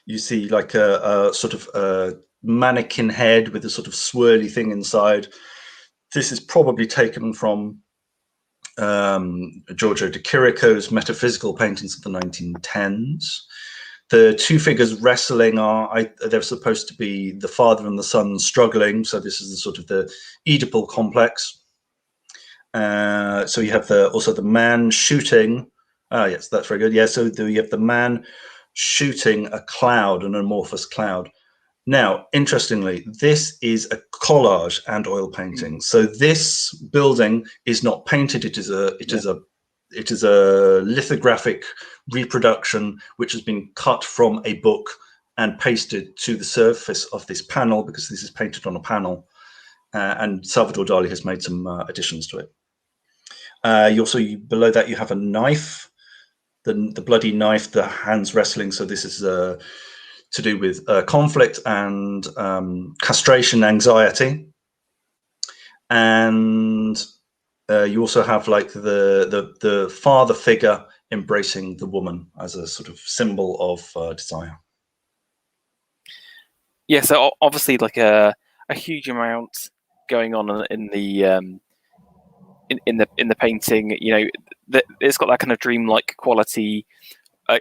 you see like a sort of a mannequin head with a sort of swirly thing inside. This is probably taken from Giorgio de Chirico's metaphysical paintings of the 1910s. The two figures wrestling they're supposed to be the father and the son struggling. So this is the sort of the Oedipal complex. So you have also the man shooting. Yes, that's very good. Yeah, so you have the man shooting a cloud, an amorphous cloud. Now, interestingly, this is a collage and oil painting. So this building is not painted. It is a lithographic reproduction which has been cut from a book and pasted to the surface of this panel, because this is painted on a panel. And Salvador Dali has made some additions to it. Below that you have a knife, the bloody knife, the hands wrestling. So this is to do with conflict and castration anxiety. And you also have like the father figure embracing the woman as a sort of symbol of desire. Yeah, so obviously like a huge amount going on in the in the painting. You know, it's got that kind of dreamlike quality.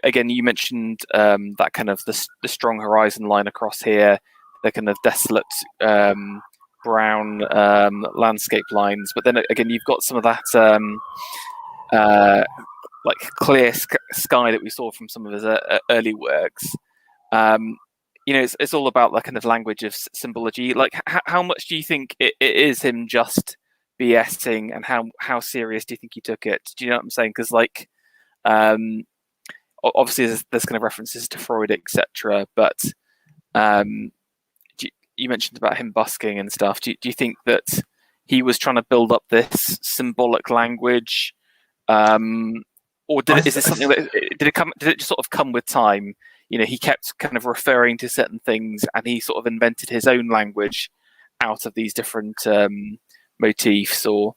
Again, you mentioned that kind of the strong horizon line across here, the kind of desolate brown landscape lines, but then again you've got some of that like clear sky that we saw from some of his early works. You know, it's all about the kind of language of symbology. Like, how much do you think it is him just BSing, and how serious do you think he took it? Do you know what I'm saying? Because like, obviously there's kind of references to Freud, etc. But you mentioned about him busking and stuff. Do you think that he was trying to build up this symbolic language, or is this something that did it just sort of come with time? You know, he kept kind of referring to certain things, and he sort of invented his own language out of these different motifs. Or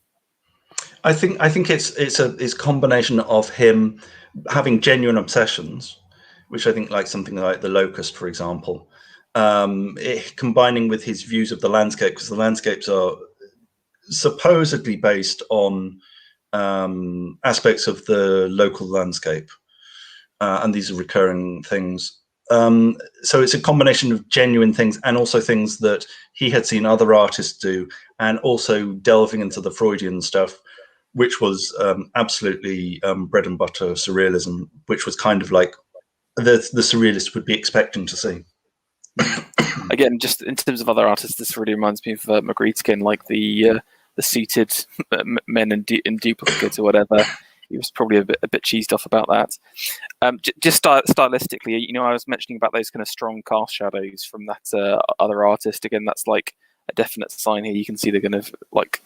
I think it's a combination of him having genuine obsessions, which I think, like something like the locust, for example, combining with his views of the landscape, because the landscapes are supposedly based on aspects of the local landscape. And these are recurring things. So it's a combination of genuine things and also things that he had seen other artists do, and also delving into the Freudian stuff, which was absolutely bread and butter surrealism, which was kind of like the surrealist would be expecting to see. Again, just in terms of other artists, this really reminds me of Magritte, like the suited men in duplicate or whatever. He was probably a bit cheesed off about that. Just stylistically, you know, I was mentioning about those kind of strong cast shadows from that other artist. Again, that's like a definite sign here. You can see the kind of like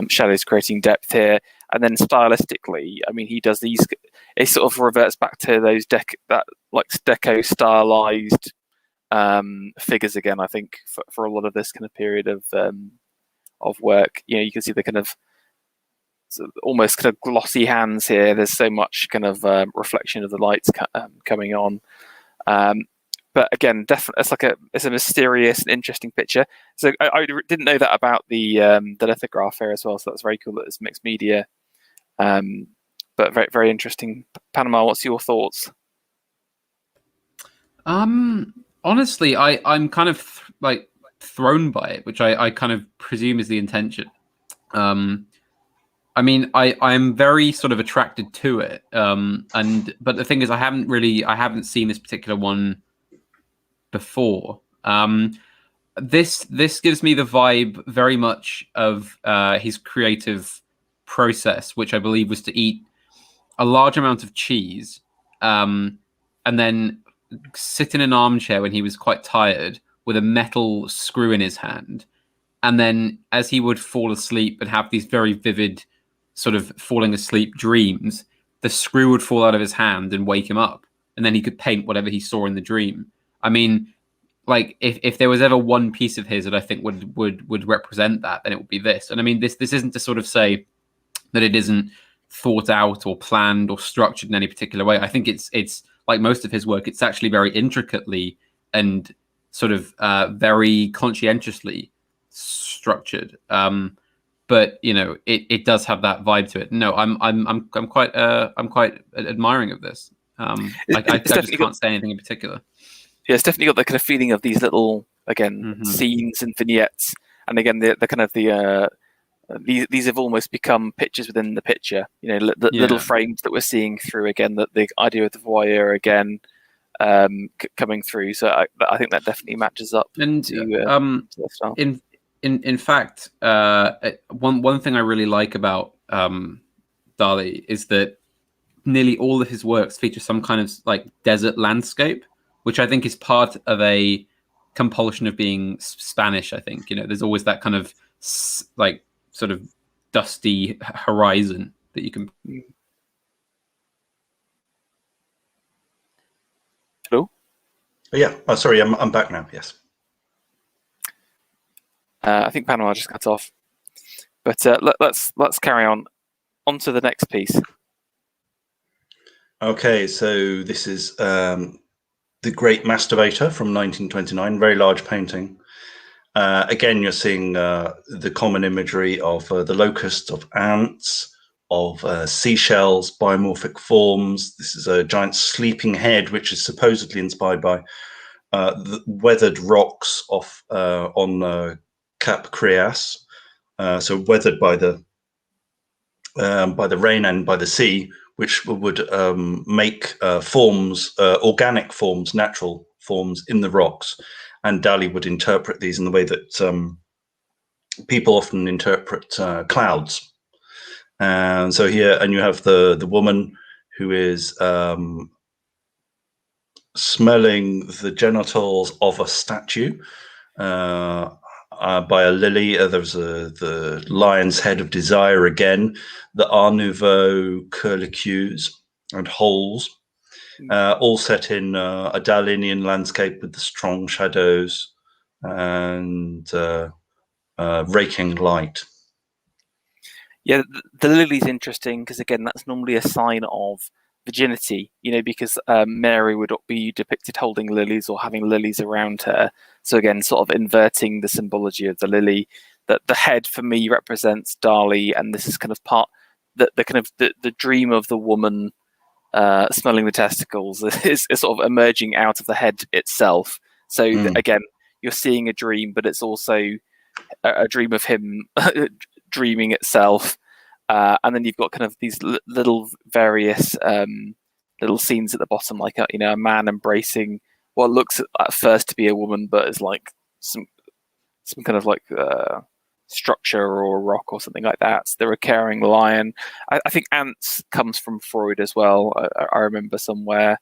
shadows creating depth here. And then stylistically, I mean, he does these. It sort of reverts back to those deco stylized figures again. I think for a lot of this kind of period of work, you know, you can see the kind of almost kind of glossy hands here. There's so much kind of reflection of the lights coming on. But again, definitely, it's a mysterious and interesting picture. So I didn't know that about the lithograph here as well. So that's very cool that it's mixed media. But very, very interesting. Panama, what's your thoughts? Honestly, I'm kind of like thrown by it, which I kind of presume is the intention. I mean, I'm very sort of attracted to it. But the thing is, I haven't seen this particular one before. This gives me the vibe very much of his creative process, which I believe was to eat a large amount of cheese, and then sit in an armchair when he was quite tired with a metal screw in his hand. And then as he would fall asleep and have these very vivid sort of falling asleep dreams, the screw would fall out of his hand and wake him up. And then he could paint whatever he saw in the dream. I mean, like if there was ever one piece of his that I think would represent that, then it would be this. And I mean, this isn't to sort of say that it isn't thought out or planned or structured in any particular way. I think it's like most of his work, it's actually very intricately and sort of very conscientiously structured. But you know, it does have that vibe to it. No, I'm quite admiring of this. I just can't say anything in particular. Yeah, it's definitely got the kind of feeling of these little scenes and vignettes, and again the kind of these have almost become pictures within the picture. You know, little frames that we're seeing through again. The idea of the voyeur again coming through. So I think that definitely matches up. And to the style. In fact, one thing I really like about Dali is that nearly all of his works feature some kind of like desert landscape, which I think is part of a compulsion of being Spanish. I think, you know, there's always that kind of like sort of dusty horizon that you can. Hello? Yeah. Oh, sorry, I'm back now. Yes. I think Panama just cut off, but let's carry on to the next piece. Okay, so this is The Great Masturbator from 1929, very large painting. Again, you're seeing the common imagery of the locusts, of ants, of seashells, biomorphic forms. This is a giant sleeping head, which is supposedly inspired by the weathered rocks off on Cap Creas, so weathered by the rain and by the sea, which would make forms, organic forms, natural forms in the rocks. And Dali would interpret these in the way that people often interpret clouds. And so here, and you have the woman who is smelling the genitals of a statue by a lily. There's the lion's head of desire again, the Art Nouveau curlicues and holes, all set in a Dalinian landscape with the strong shadows and raking light. Yeah, the lily's interesting because again, that's normally a sign of virginity, because Mary would be depicted holding lilies or having lilies around her. So again, sort of inverting the symbology of the lily. That the head for me represents Dali, and this is kind of the dream of the woman smelling the testicles is sort of emerging out of the head itself. So again, you're seeing a dream, but it's also a dream of him dreaming itself. And then you've got kind of these little various little scenes at the bottom, like a man embracing what looks at first to be a woman, but is like some kind of like structure or a rock or something like that. The recurring lion. I think ants comes from Freud as well. I remember somewhere.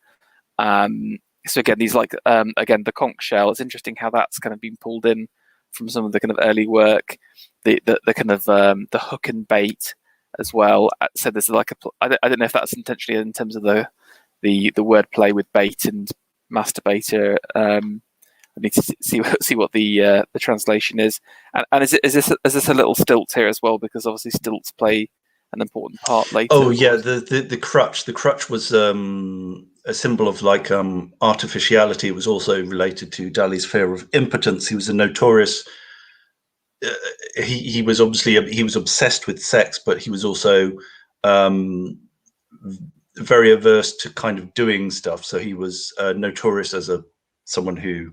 So again, these again the conch shell. It's interesting how that's kind of been pulled in from some of the kind of early work. The kind of the hook and bait as well. So there's I don't know if that's intentionally in terms of the wordplay with bait and masturbator. I need to see what the translation is. And is this a little stilt here as well? Because obviously stilts play an important part later. Oh yeah, the crutch. The crutch was a symbol of artificiality. It was also related to Dali's fear of impotence. He was a notorious. He was obsessed with sex, but he was also very averse to kind of doing stuff. So he was notorious as someone who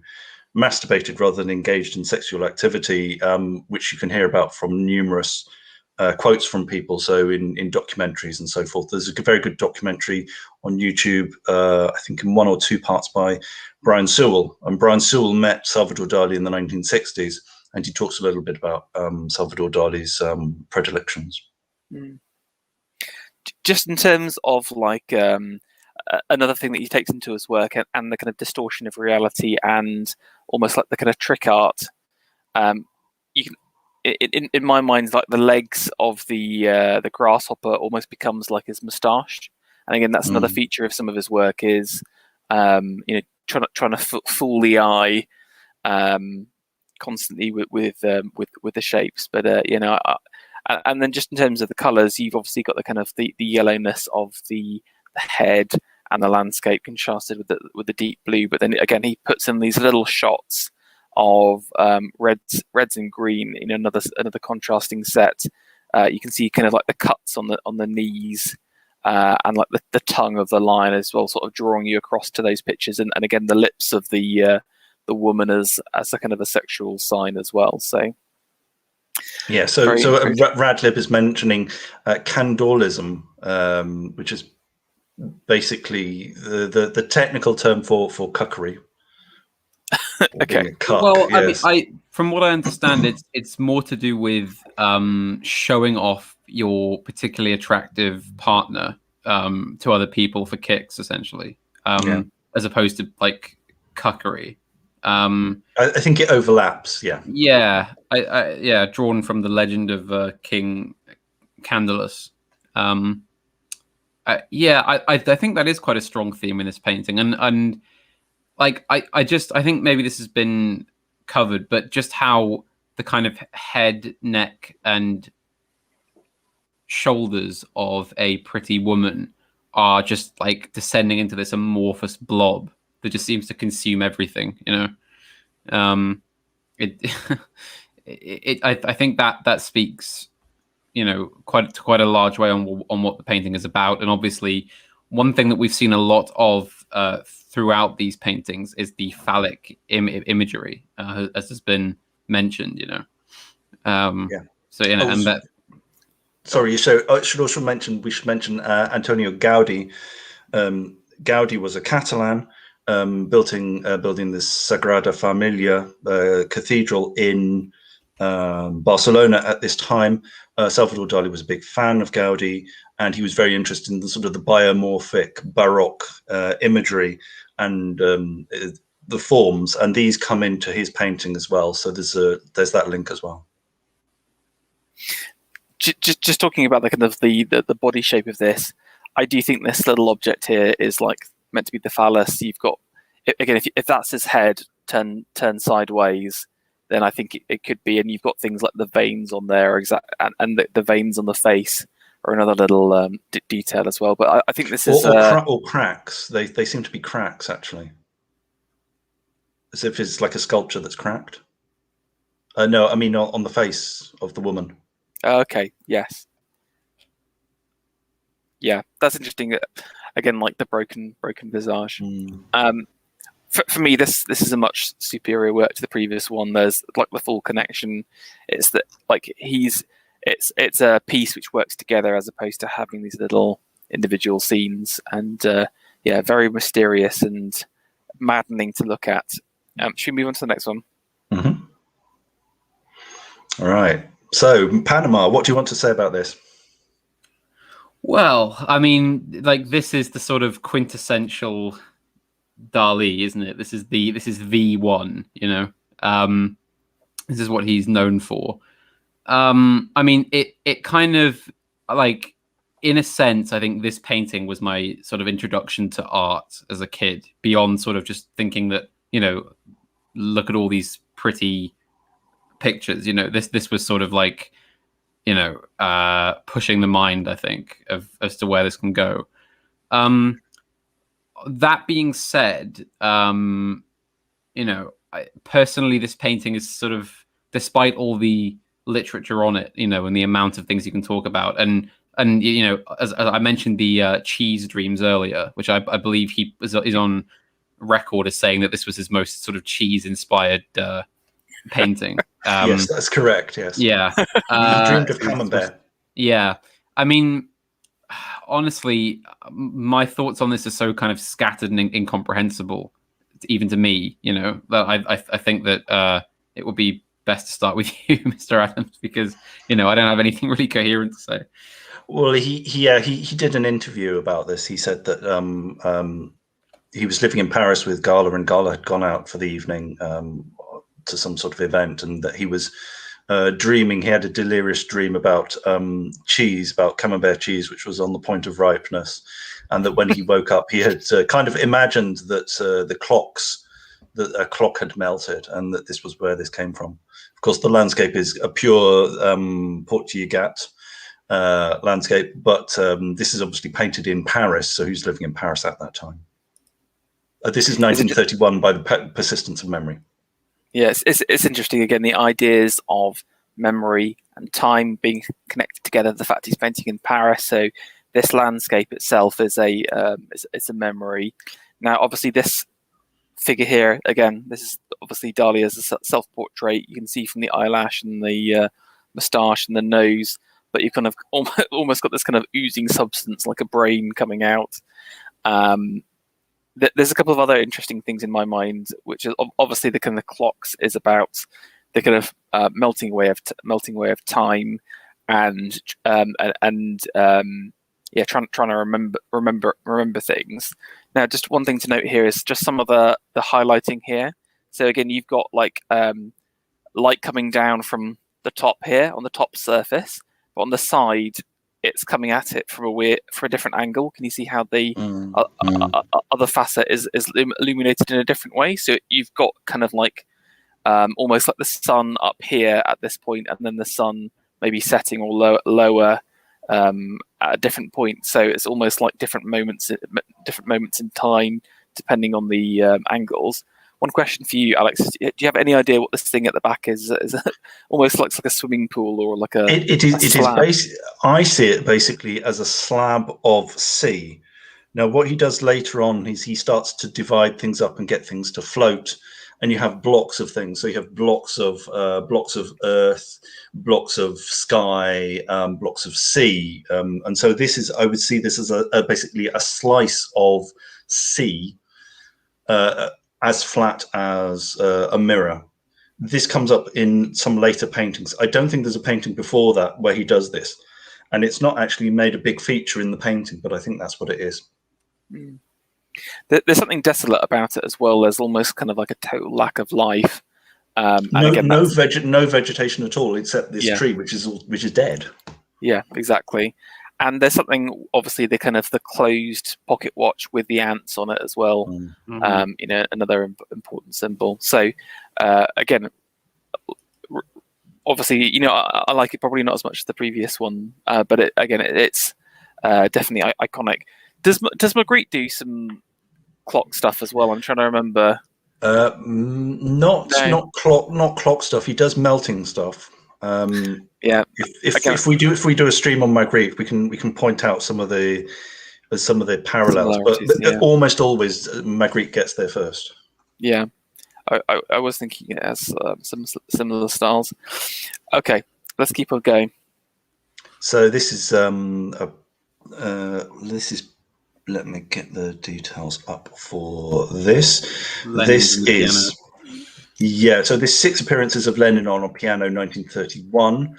masturbated rather than engaged in sexual activity, which you can hear about from numerous quotes from people. So in documentaries and so forth. There's a very good documentary on YouTube, I think in 1 or 2 parts by Brian Sewell. And Brian Sewell met Salvador Dali in the 1960s. And he talks a little bit about Salvador Dali's predilections. Just in terms of another thing that he takes into his work and the kind of distortion of reality and almost like the kind of trick art. You can, in my mind, like the legs of the grasshopper almost becomes like his moustache. And again, that's another feature of some of his work is trying to fool the eye. Constantly with the shapes, but and then just in terms of the colors, you've obviously got the kind of the yellowness of the head and the landscape contrasted with the deep blue. But then again, he puts in these little shots of reds and green in another contrasting set. You can see kind of like the cuts on the knees and like the tongue of the lion as well, sort of drawing you across to those pictures, and again the lips of the woman as a kind of a sexual sign as well. So yeah, so Radlib is mentioning candolism, which is basically the technical term for cuckery. Okay. Well, yes. I mean, from what I understand, it's more to do with showing off your particularly attractive partner to other people for kicks, essentially, as opposed to like cuckery. I think it overlaps. Yeah, I drawn from the legend of King Candulus. I think that is quite a strong theme in this painting, and like I think maybe this has been covered, but just how the kind of head, neck, and shoulders of a pretty woman are just like descending into this amorphous blob that just seems to consume everything, you know. It, I think that speaks, you know, quite a large way on what the painting is about. And obviously, one thing that we've seen a lot of throughout these paintings is the phallic imagery, as has been mentioned, you know. Yeah. So you know, and that. Sorry, so I should also mention, we should mention Antonio Gaudi. Gaudi was a Catalan, building this Sagrada Familia cathedral in Barcelona at this time. Salvador Dali was a big fan of Gaudi, and he was very interested in the sort of the biomorphic Baroque imagery and the forms, and these come into his painting as well. So there's that link as well. Just talking about the kind of the body shape of this, I do think this little object here is like meant to be the phallus. You've got, again, if that's his head turned sideways, then I think it could be. And you've got things like the veins on there, and the veins on the face are another little detail as well. But I think this is or cracks. They seem to be cracks actually, as if it's like a sculpture that's cracked. No, I mean on the face of the woman. Okay. Yes. Yeah, that's interesting. Again, like the broken visage. For me, this is a much superior work to the previous one. There's like the full connection. It's that like it's a piece which works together as opposed to having these little individual scenes. And yeah, very mysterious and maddening to look at. Should we move on to the next one? Mm-hmm. All right. So, Panama, what do you want to say about this? Well, I mean, like this is the sort of quintessential Dali, isn't it? This is the one, you know. This is what he's known for. I mean, it kind of like, in a sense, I think this painting was my sort of introduction to art as a kid, beyond sort of just thinking that, you know, look at all these pretty pictures, you know. This was sort of like, you know, pushing the mind, I think, as to where this can go. That being said, you know, personally, this painting is sort of, despite all the literature on it, you know, and the amount of things you can talk about, and you know, as I mentioned the cheese dreams earlier, which I believe he is on record as saying that this was his most sort of cheese inspired painting. Yes, that's correct. Yes. Yeah. He dreamed of camembert. Yeah. I mean, honestly, my thoughts on this are so kind of scattered and incomprehensible, even to me. You know, that I think that it would be best to start with you, Mr. Adams, because, you know, I don't have anything really coherent to say. Well, he did an interview about this. He said that he was living in Paris with Gala, and Gala had gone out for the evening to some sort of event, and that he was dreaming. He had a delirious dream about cheese, about camembert cheese, which was on the point of ripeness, and that when he woke up, he had kind of imagined that that a clock had melted, and that this was where this came from. Of course, the landscape is a pure Portuguese landscape, but this is obviously painted in Paris, so who's living in Paris at that time? This is 1931 by the persistence of memory. Yes, it's interesting. Again, the ideas of memory and time being connected together. The fact he's painting in Paris, so this landscape itself is it's a memory. Now, obviously, this figure here, again, this is obviously Dali as a self-portrait. You can see from the eyelash and the moustache and the nose, but you've kind of almost got this kind of oozing substance, like a brain coming out. There's a couple of other interesting things in my mind, which is obviously the kind of clocks is about the kind of melting away of time, and yeah, trying to remember things. Now, just one thing to note here is just some of the highlighting here. So again, you've got like light coming down from the top here on the top surface, but on the side it's coming at it from a different angle. Can you see how the other facet is illuminated in a different way? So you've got kind of like almost like the sun up here at this point, and then the sun maybe setting or lower at a different point. So it's almost like different moments in time, depending on the angles. One question for you, Alex: do you have any idea what this thing at the back is? Is it almost looks like a swimming pool or like a? It is. I see it basically as a slab of sea. Now, what he does later on is he starts to divide things up and get things to float, and you have blocks of things. So you have blocks of earth, blocks of sky, blocks of sea, and so this is. I would see this as basically a slice of sea. As flat as a mirror. This comes up in some later paintings. I don't think there's a painting before that where he does this, and it's not actually made a big feature in the painting, but I think that's what it is. There's something desolate about it as well. There's almost kind of like a total lack of life. No vegetation at all, except this tree, which is dead. Yeah, exactly. And there's something, obviously, the closed pocket watch with the ants on it as well. Another important symbol. So, again, obviously, I like it probably not as much as the previous one, but it's definitely iconic. Does Magritte do some clock stuff as well? I'm trying to remember. Not clock stuff. He does melting stuff. If we do a stream on Magritte, we can point out some of the parallels, but almost always Magritte gets there first. Yeah, I was thinking it has some similar styles. Okay, let's keep on going. So this is let me get the details up for this. This is. Yeah, so there's 6 appearances of Lenin on a piano, 1931,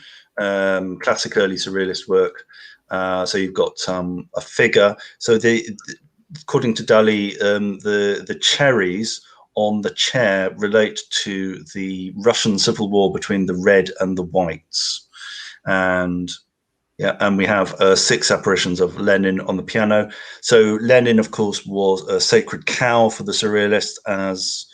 classic early surrealist work. So you've got a figure. So according to Dali, the cherries on the chair relate to the Russian Civil War between the red and the whites, and we have 6 apparitions of Lenin on the piano. So Lenin, of course, was a sacred cow for the surrealists as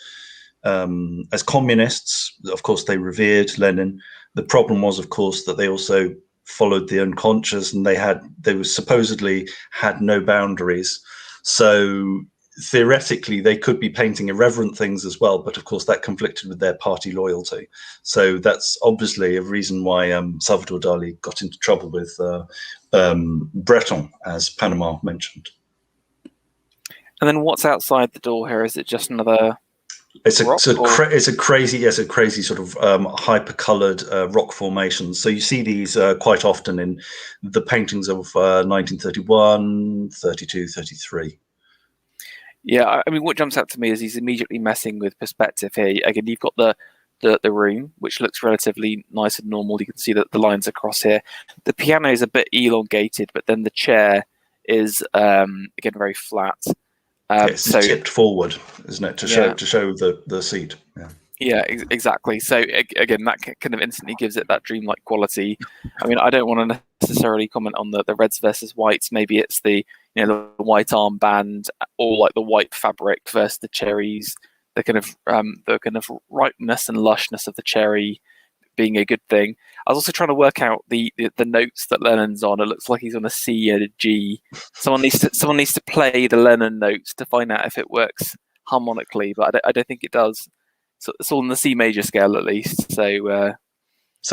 communists. Of course, they revered Lenin. The problem was, of course, that they also followed the unconscious, and they supposedly had no boundaries. So theoretically, they could be painting irreverent things as well, but of course, that conflicted with their party loyalty. So that's obviously a reason why Salvador Dali got into trouble with Breton, as Panama mentioned. And then what's outside the door here? Is it just another? It's a crazy sort of hyper-colored rock formation. So you see these quite often in the paintings of 1931, 32, 33. Yeah, I mean, what jumps out to me is he's immediately messing with perspective here. Again, you've got the room, which looks relatively nice and normal. You can see that the lines across here. The piano is a bit elongated, but then the chair is again very flat. It's tipped forward, isn't it, to show the seat? Yeah, exactly. So again, that kind of instantly gives it that dreamlike quality. I mean, I don't want to necessarily comment on the reds versus whites. Maybe it's the white armband, or like the white fabric versus the cherries. The kind of ripeness and lushness of the cherry being a good thing. I was also trying to work out the notes that Lennon's on. It looks like he's on a C and a G. Someone needs to play the Lennon notes to find out if it works harmonically, but I don't think it does. So it's all in the C major scale at least. So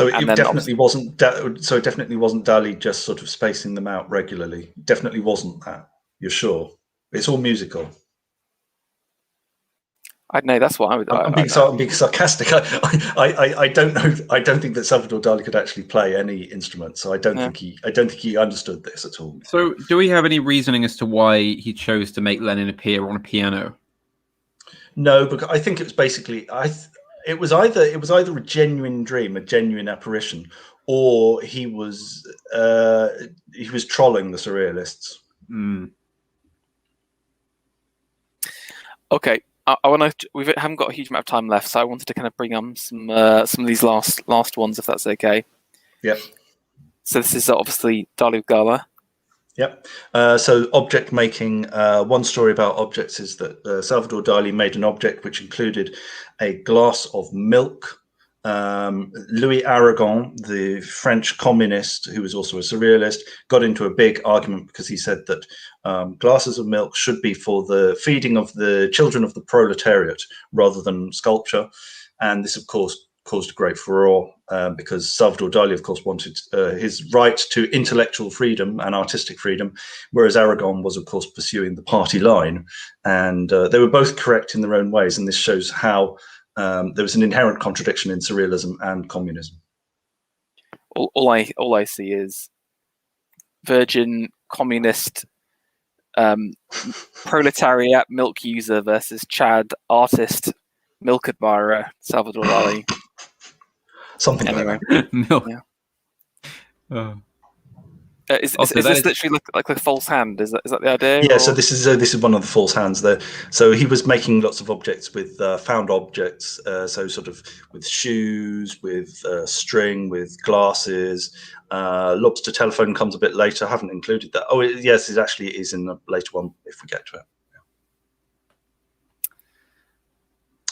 it definitely wasn't. So it definitely wasn't Dali just sort of spacing them out regularly. Definitely wasn't that. You're sure? It's all musical. I know, that's what I would. I'm being sarcastic. I don't know. I don't think that Salvador Dali could actually play any instrument, so I don't think he understood this at all. So, do we have any reasoning as to why he chose to make Lenin appear on a piano? No, because I think it was basically it was either a genuine dream, a genuine apparition, or he was trolling the surrealists. Okay. I want to. We haven't got a huge amount of time left, so I wanted to kind of bring on some of these last ones, if that's okay. Yep. So this is obviously Dali with Gala. Yep. So object making, one story about objects is that Salvador Dali made an object which included a glass of milk. Louis Aragon, the French communist, who was also a surrealist, got into a big argument because he said that glasses of milk should be for the feeding of the children of the proletariat rather than sculpture. And this, of course, caused a great furore because Salvador Dali, of course, wanted his right to intellectual freedom and artistic freedom, whereas Aragon was, of course, pursuing the party line. And they were both correct in their own ways. And this shows how there was an inherent contradiction in surrealism and communism. All I see is virgin communist proletariat milk user versus Chad artist milk admirer Salvador Dalí. Something Anyway, like that. Milk. Yeah. Oh. Is this literally like a false hand? Is that the idea? Yeah, or? so this is one of the false hands there. So he was making lots of objects with found objects, so sort of with shoes, with string, with glasses. Lobster telephone comes a bit later. I haven't included that. Oh, yes, it actually is in the later one if we get to it.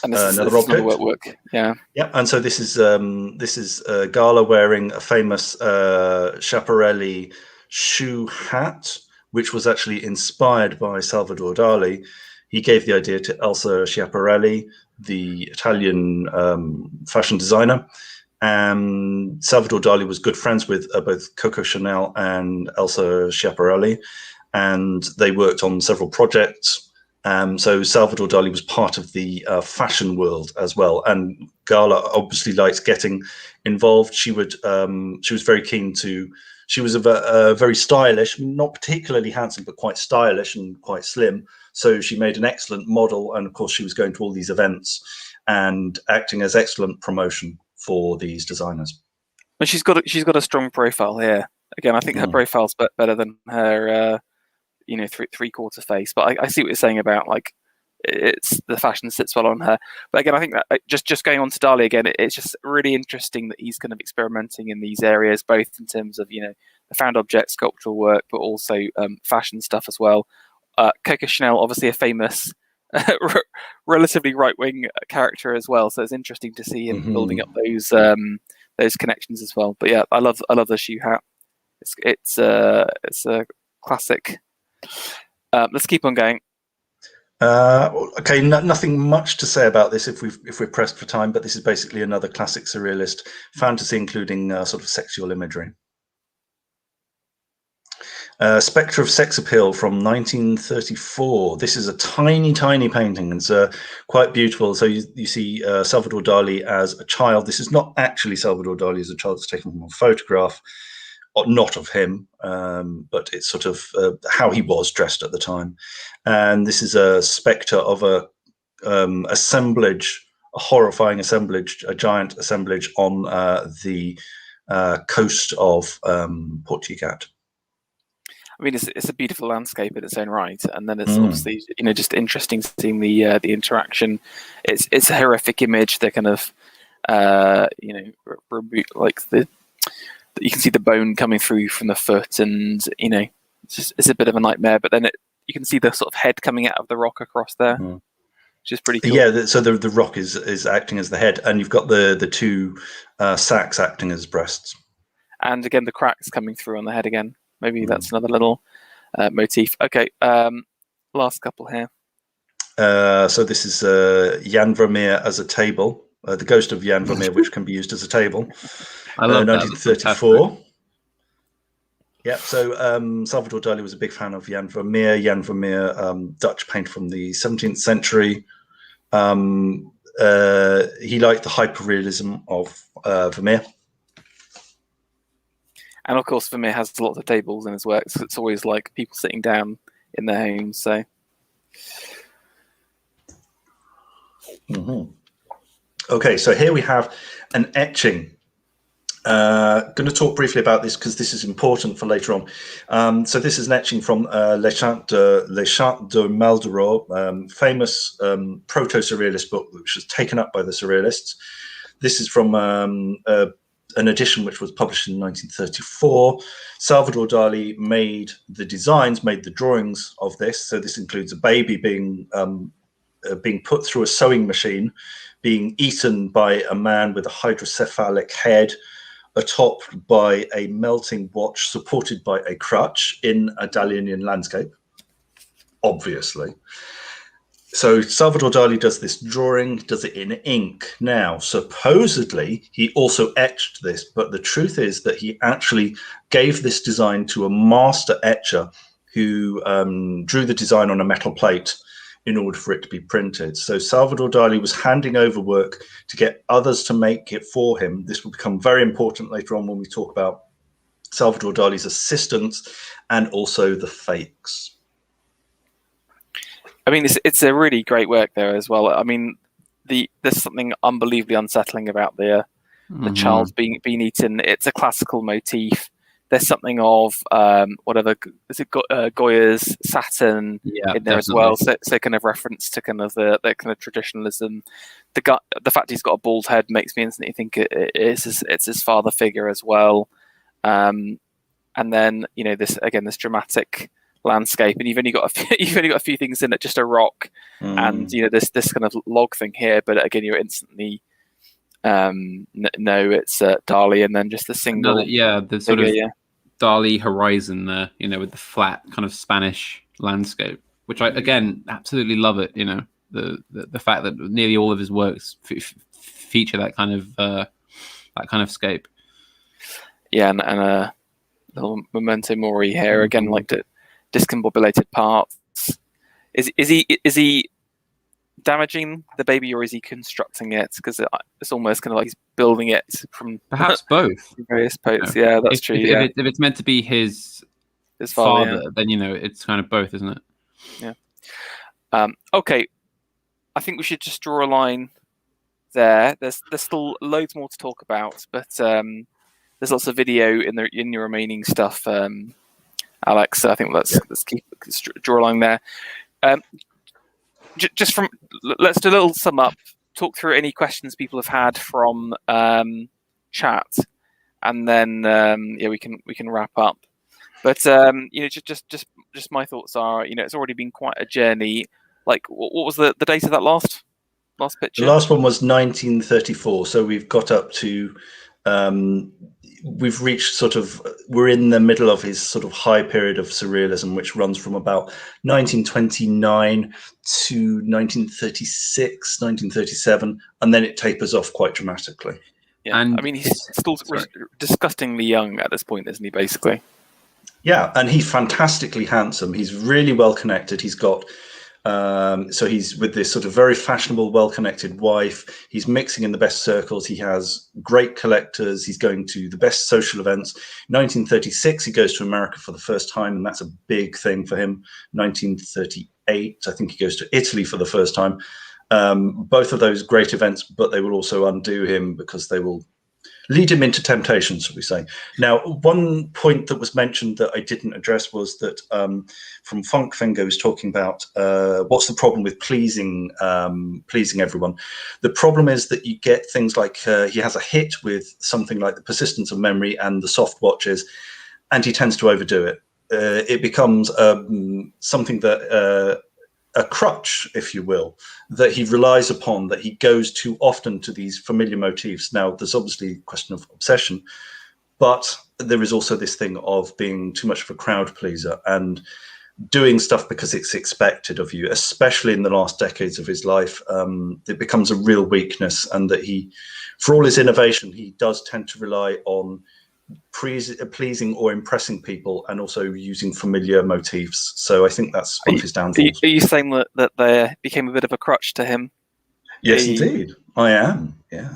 And this another is object. Work. Yeah. Yeah, and so this is Gala wearing a famous Schiaparelli shoe hat, which was actually inspired by Salvador Dali. He gave the idea to Elsa Schiaparelli, the Italian fashion designer. And Salvador Dali was good friends with both Coco Chanel and Elsa Schiaparelli, and they worked on several projects. So Salvador Dali was part of the fashion world as well, and Gala obviously likes getting involved. She was very keen to. She was very stylish, not particularly handsome, but quite stylish and quite slim. So she made an excellent model, and of course she was going to all these events and acting as excellent promotion for these designers. But she's got a strong profile here. Again, I think her profile's better than her. Three-quarter face, but I see what you're saying about like it's the fashion sits well on her. But again, I think that just going on to Dali again, it's just really interesting that he's kind of experimenting in these areas, both in terms of the found object sculptural work, but also fashion stuff as well. Coco Chanel, obviously a famous, relatively right-wing character as well, so it's interesting to see him building up those connections as well. But yeah, I love the shoe hat. It's a classic. Let's keep on going. Okay, nothing much to say about this if we're pressed for time, but this is basically another classic surrealist fantasy, including sort of sexual imagery. Spectre of Sex Appeal from 1934. This is a tiny painting. It's quite beautiful. So you see Salvador Dali as a child. This is not actually Salvador Dali as a child. It's taken from a photograph. Not of him, but it's sort of how he was dressed at the time. And this is a spectre of a assemblage, a horrifying assemblage, a giant assemblage on the coast of Portugal. I mean, it's a beautiful landscape in its own right, and then it's obviously just interesting seeing the interaction. It's a horrific image. They're kind of like the. You can see the bone coming through from the foot, and it's a bit of a nightmare. But then you can see the sort of head coming out of the rock across there, which is pretty cool. Yeah, so the rock is acting as the head, and you've got the two sacks acting as breasts. And again, the cracks coming through on the head again. Maybe that's another little motif. Okay, last couple here. So this is Jan Vermeer as a table, the ghost of Jan Vermeer, which can be used as a table. I love 1934. Yeah, so Salvador Dali was a big fan of Jan Vermeer. Jan Vermeer, Dutch painter from the 17th century. He liked the hyperrealism of Vermeer. And of course, Vermeer has lots of tables in his work, so it's always like people sitting down in their homes. So. Okay, so here we have an etching. Going to talk briefly about this because this is important for later on. So this is an etching from Les Chants de Maldoror, famous proto-surrealist book which was taken up by the surrealists. This is from an edition which was published in 1934. Salvador Dali made the designs, made the drawings of this. So this includes a baby being put through a sewing machine, being eaten by a man with a hydrocephalic head, atop by a melting watch supported by a crutch in a Dalinian landscape, obviously. So Salvador Dali does this drawing, does it in ink. Now, supposedly, he also etched this, but the truth is that he actually gave this design to a master etcher who drew the design on a metal plate in order for it to be printed. So Salvador Dali was handing over work to get others to make it for him. This will become very important later on when we talk about Salvador Dali's assistants and also the fakes. I mean, it's a really great work there as well. I mean, there's something unbelievably unsettling about the child being eaten. It's a classical motif. There's something of whatever is it Goya's Saturn in there as well. So kind of reference to kind of the kind of traditionalism. The fact he's got a bald head makes me instantly think it's his father figure as well. And then this dramatic landscape, and you've only got a few things in it, just a rock, and this kind of log thing here. But again, you're instantly no, it's Dali, and then just the single, the sort of Dali horizon there, with the flat kind of Spanish landscape, which I again absolutely love it. The fact that nearly all of his works feature that kind of scape. Yeah, and a little memento mori here again, like the discombobulated parts. Is he damaging the baby, or is he constructing it? Because it's almost kind of like he's building it from perhaps both various parts. Yeah, that's true. If it's meant to be his father, then it's kind of both, isn't it? Yeah. Okay, I think we should just draw a line there. There's still loads more to talk about, but there's lots of video in your remaining stuff, Alex. So I think let's draw a line there. Let's do a little sum up. Talk through any questions people have had from chat, and then we can wrap up. But just my thoughts are, it's already been quite a journey. Like, what was the date of that last picture? The last one was 1934. So we've got up to. We've reached we're in the middle of his sort of high period of surrealism, which runs from about 1929 to 1936, 1937, and then it tapers off quite dramatically. Yeah, and I mean, he's still disgustingly young at this point, isn't he, basically? Yeah, and he's fantastically handsome. He's really well connected. He's got so he's with this sort of very fashionable, well-connected wife. He's mixing in the best circles. He has great collectors. He's going to the best social events. 1936, he goes to America for the first time, and that's a big thing for him. 1938, I think he goes to Italy for the first time. Both of those great events, but they will also undo him because they will lead him into temptation, shall we say. Now, one point that was mentioned that I didn't address was that from Funk Finger was talking about what's the problem with pleasing everyone. The problem is that you get things like he has a hit with something like the persistence of memory and the soft watches, and he tends to overdo it. It becomes something that a crutch, if you will, that he relies upon, that he goes too often to these familiar motifs. Now, there's obviously a question of obsession, but there is also this thing of being too much of a crowd pleaser and doing stuff because it's expected of you, especially in the last decades of his life. It becomes a real weakness, and that he, for all his innovation, he does tend to rely on pleasing or impressing people, and also using familiar motifs. So I think that's one of his downfalls. Are you saying that they became a bit of a crutch to him? Yes, indeed, I am. Yeah.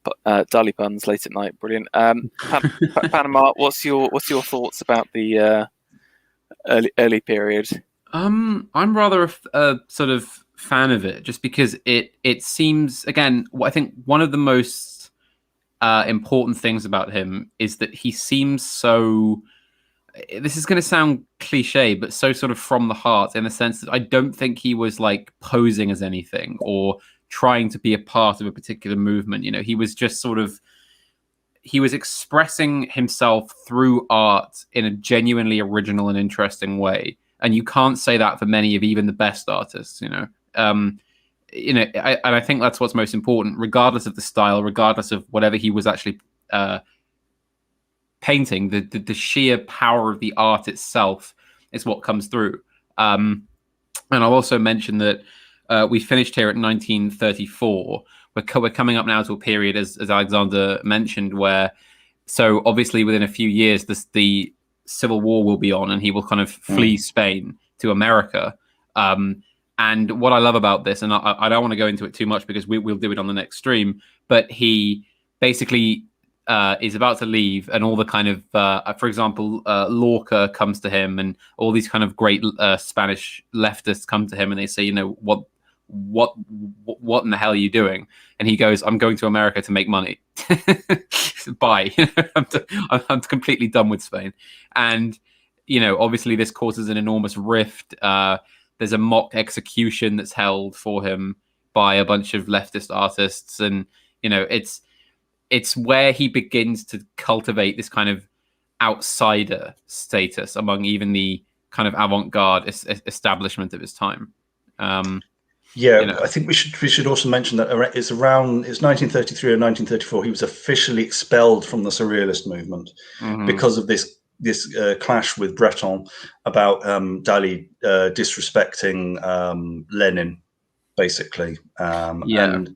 But Dali puns late at night, brilliant. Panama, what's your thoughts about the early period? I'm rather a sort of fan of it, just because it seems, again, I think one of the most important things about him is that he seems so, this is going to sound cliche, but so sort of from the heart, in the sense that I don't think he was like posing as anything or trying to be a part of a particular movement. You know, he was just sort of, he was expressing himself through art in a genuinely original and interesting way. And you can't say that for many of even the best artists, you know. And I think that's what's most important, regardless of the style, regardless of whatever he was actually painting. The sheer power of the art itself is what comes through. And I'll also mention that we finished here at 1934. We're coming up now to a period, as Alexander mentioned, where, so obviously within a few years, the Civil War will be on, and he will kind of flee Spain to America. And what I love about this, and I don't want to go into it too much because we'll do it on the next stream, but he basically is about to leave, and all the kind of, for example, Lorca comes to him, and all these kind of great Spanish leftists come to him, and they say, you know, what in the hell are you doing? And he goes, I'm going to America to make money. Bye. I'm completely done with Spain. And, you know, obviously this causes an enormous rift. There's a mock execution that's held for him by a bunch of leftist artists. And, you know, it's where he begins to cultivate this kind of outsider status among even the kind of avant-garde establishment of his time. Yeah, you know. I think we should also mention that it's 1933 or 1934. He was officially expelled from the Surrealist movement because of this clash with Breton about Dali disrespecting Lenin, basically. And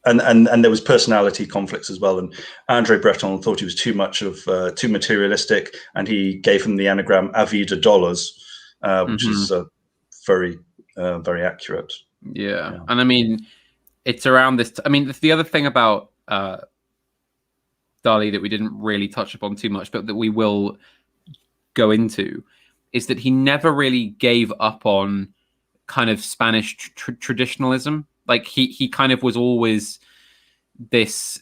there was personality conflicts as well. And André Breton thought he was too materialistic, and he gave him the anagram Avida Dollars, which is very accurate. Yeah. And I mean, it's around this. I mean, the other thing about Dali that we didn't really touch upon too much, but that we will go into, is that he never really gave up on kind of Spanish traditionalism. Like he kind of was always this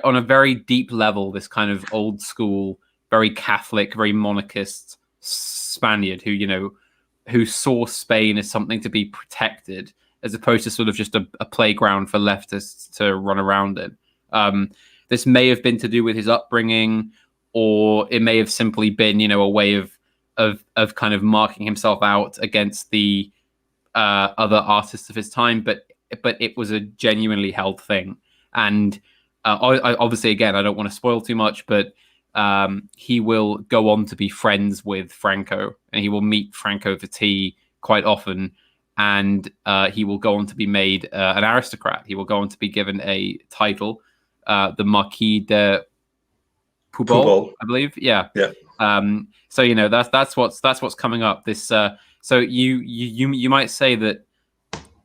on a very deep level, this kind of old school, very Catholic, very monarchist Spaniard who saw Spain as something to be protected, as opposed to sort of just a playground for leftists to run around in. This may have been to do with his upbringing, or it may have simply been, a way of kind of marking himself out against the other artists of his time. But it was a genuinely held thing. And obviously, again, I don't want to spoil too much, but he will go on to be friends with Franco, and he will meet Franco for tea quite often. And he will go on to be made an aristocrat. He will go on to be given a title, the Marquis de Pubol, I believe. Yeah. So that's what's coming up. This so you might say that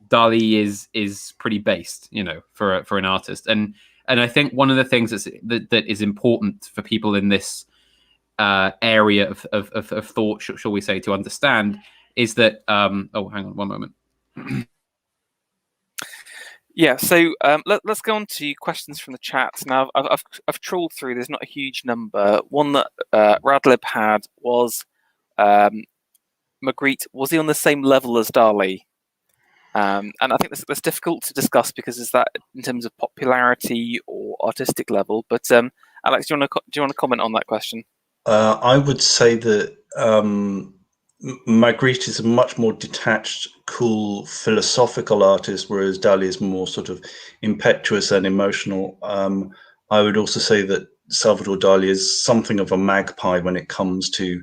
Dali is pretty based, for an artist, and I think one of the things that is important for people in this area of thought, shall we say, to understand, is that hang on one moment. Yeah, so let's go on to questions from the chat. Now, I've trawled through. There's not a huge number. One that Radlib had was Magritte. Was he on the same level as Dali? And I think that's difficult to discuss, because is that in terms of popularity or artistic level? But Alex, do you want to comment on that question? I would say that Magritte is a much more detached, cool, philosophical artist, whereas Dali is more sort of impetuous and emotional. I would also say that Salvador Dali is something of a magpie when it comes to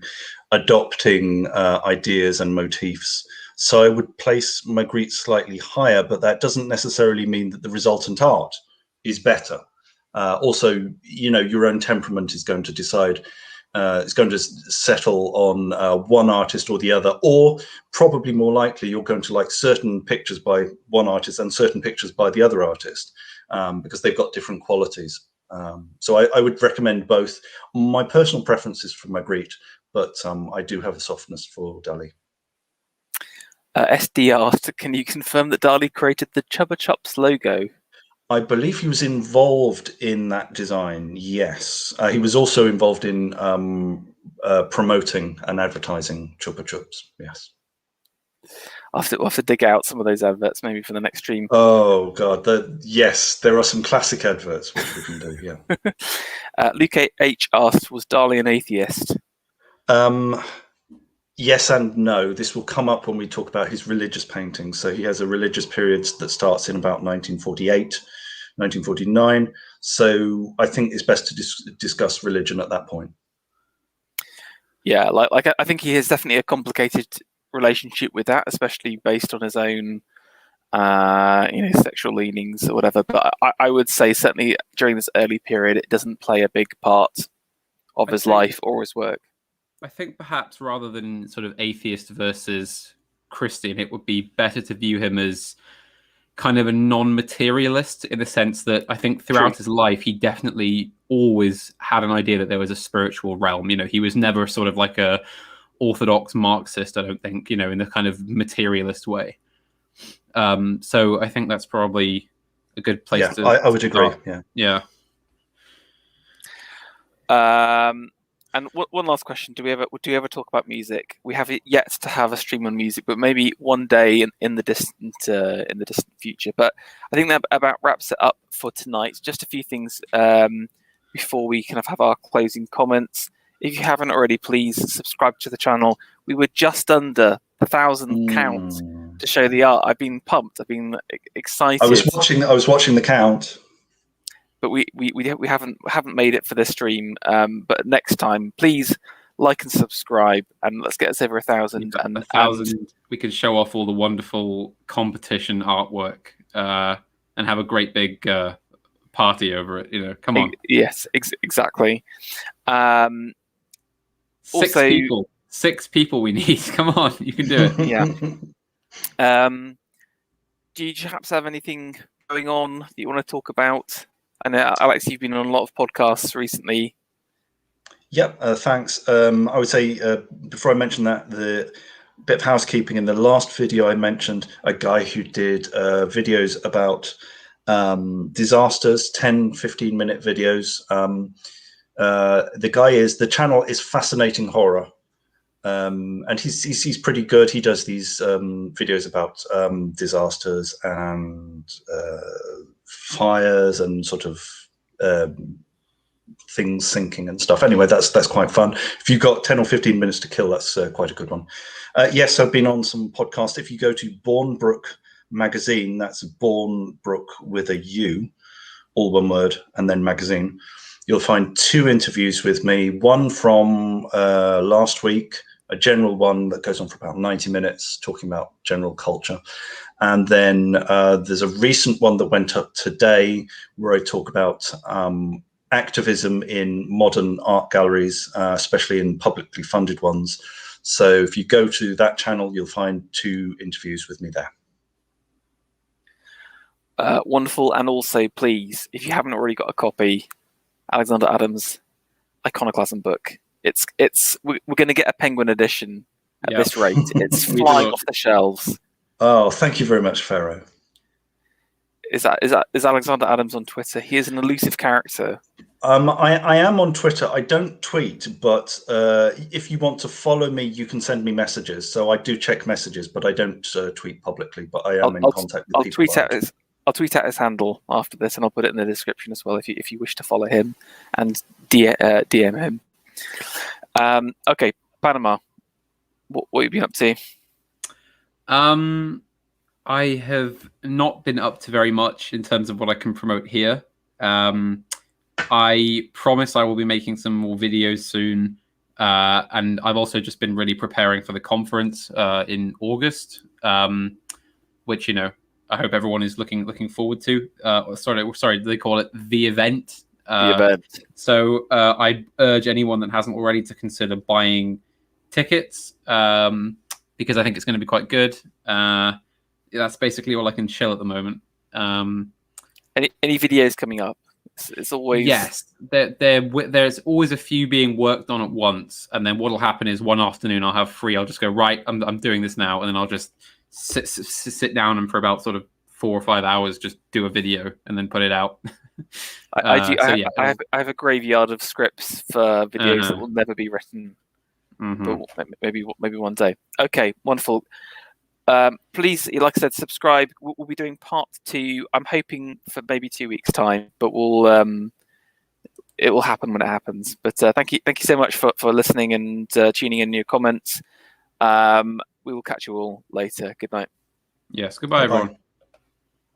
adopting ideas and motifs. So I would place Magritte slightly higher, but that doesn't necessarily mean that the resultant art is better. Also, your own temperament is going to decide. It's going to settle on one artist or the other, or probably more likely you're going to like certain pictures by one artist and certain pictures by the other artist, because they've got different qualities. So I would recommend both. My personal preference is for Magritte, but I do have a softness for Dali. SD asked, can you confirm that Dali created the Chupa Chups logo? I believe he was involved in that design, yes. He was also involved in promoting and advertising Chupa Chups, yes. We'll have to dig out some of those adverts maybe for the next stream. Oh God, yes, there are some classic adverts which we can do. Yeah. Luke H asked, "Was Dali an atheist?" Yes and no. This will come up when we talk about his religious paintings. So he has a religious period that starts in about 1948, 1949. So I think it's best to discuss religion at that point. Yeah, like I think he has definitely a complicated relationship with that, especially based on his own, sexual leanings or whatever. But I would say certainly during this early period, it doesn't play a big part of his life or his work. I think perhaps rather than sort of atheist versus Christian, it would be better to view him as kind of a non-materialist in the sense that I think throughout his life, he definitely always had an idea that there was a spiritual realm. He was never sort of like a orthodox Marxist, I don't think, in the kind of materialist way. So I think that's probably a good place to I would agree. Yeah. And one last question: Do we ever talk about music? We have yet to have a stream on music, but maybe one day in the distant future. But I think that about wraps it up for tonight. Just a few things before we kind of have our closing comments. If you haven't already, please subscribe to the channel. We were just under 1,000 count to show the art. I've been pumped. I've been excited. I was watching the count. But we haven't made it for this stream. But next time, please like and subscribe, and let's get us over 1,000. And 1,000, we can show off all the wonderful competition artwork and have a great big party over it. Come on. Yes, exactly. Six people we need. Come on, you can do it. Yeah. Do you perhaps have anything going on that you want to talk about? I know, Alex, you've been on a lot of podcasts recently. Yep, thanks. I would say, before I mention that, the bit of housekeeping, in the last video I mentioned a guy who did videos about disasters, 10, 15-minute videos. The channel is Fascinating Horror. And he's pretty good. He does these videos about disasters and fires and sort of things sinking and stuff. Anyway, that's quite fun. If you've got 10 or 15 minutes to kill, that's quite a good one. Yes, I've been on some podcasts. If you go to Bournebrook Magazine, that's Bournebrook with a U, all one word, and then magazine, you'll find 2 interviews with me. One from last week, a general one that goes on for about 90 minutes, talking about general culture. And then there's a recent one that went up today where I talk about activism in modern art galleries, especially in publicly funded ones. So if you go to that channel, you'll find 2 interviews with me there. Wonderful. And also, please, if you haven't already got a copy, Alexander Adams' Iconoclasm book. We're going to get a Penguin edition at this rate. It's flying off the shelves. Oh, thank you very much, Pharaoh. Is Alexander Adams on Twitter? He is an elusive character. I am on Twitter. I don't tweet, but if you want to follow me, you can send me messages. So I do check messages, but I don't tweet publicly. But I am in contact with people. I'll tweet out his handle after this, and I'll put it in the description as well if you wish to follow him and DM him. Okay, Panama. What have you been up to? I have not been up to very much in terms of what I can promote here. I promise I will be making some more videos soon. And I've also just been really preparing for the conference in August, which, I hope everyone is looking forward to. Sorry, they call it the event. The event. So I urge anyone that hasn't already to consider buying tickets, because I think it's going to be quite good. That's basically all I can chill at the moment. Any videos coming up? It's always there's always a few being worked on at once, and then what'll happen is one afternoon I'll have free. I'll just go, right, I'm doing this now, and then I'll just sit down and for about sort of 4 or 5 hours just do a video and then put it out. I have a graveyard of scripts for videos that will never be written. Mm-hmm. But maybe one day. Okay, wonderful. please, like I said, subscribe. We'll be doing part 2. I'm hoping for maybe 2 weeks' time, but it will happen when it happens. But thank you so much for listening and tuning in your comments. We will catch you all later. Good night. Yes. Goodbye, Bye-bye. everyone.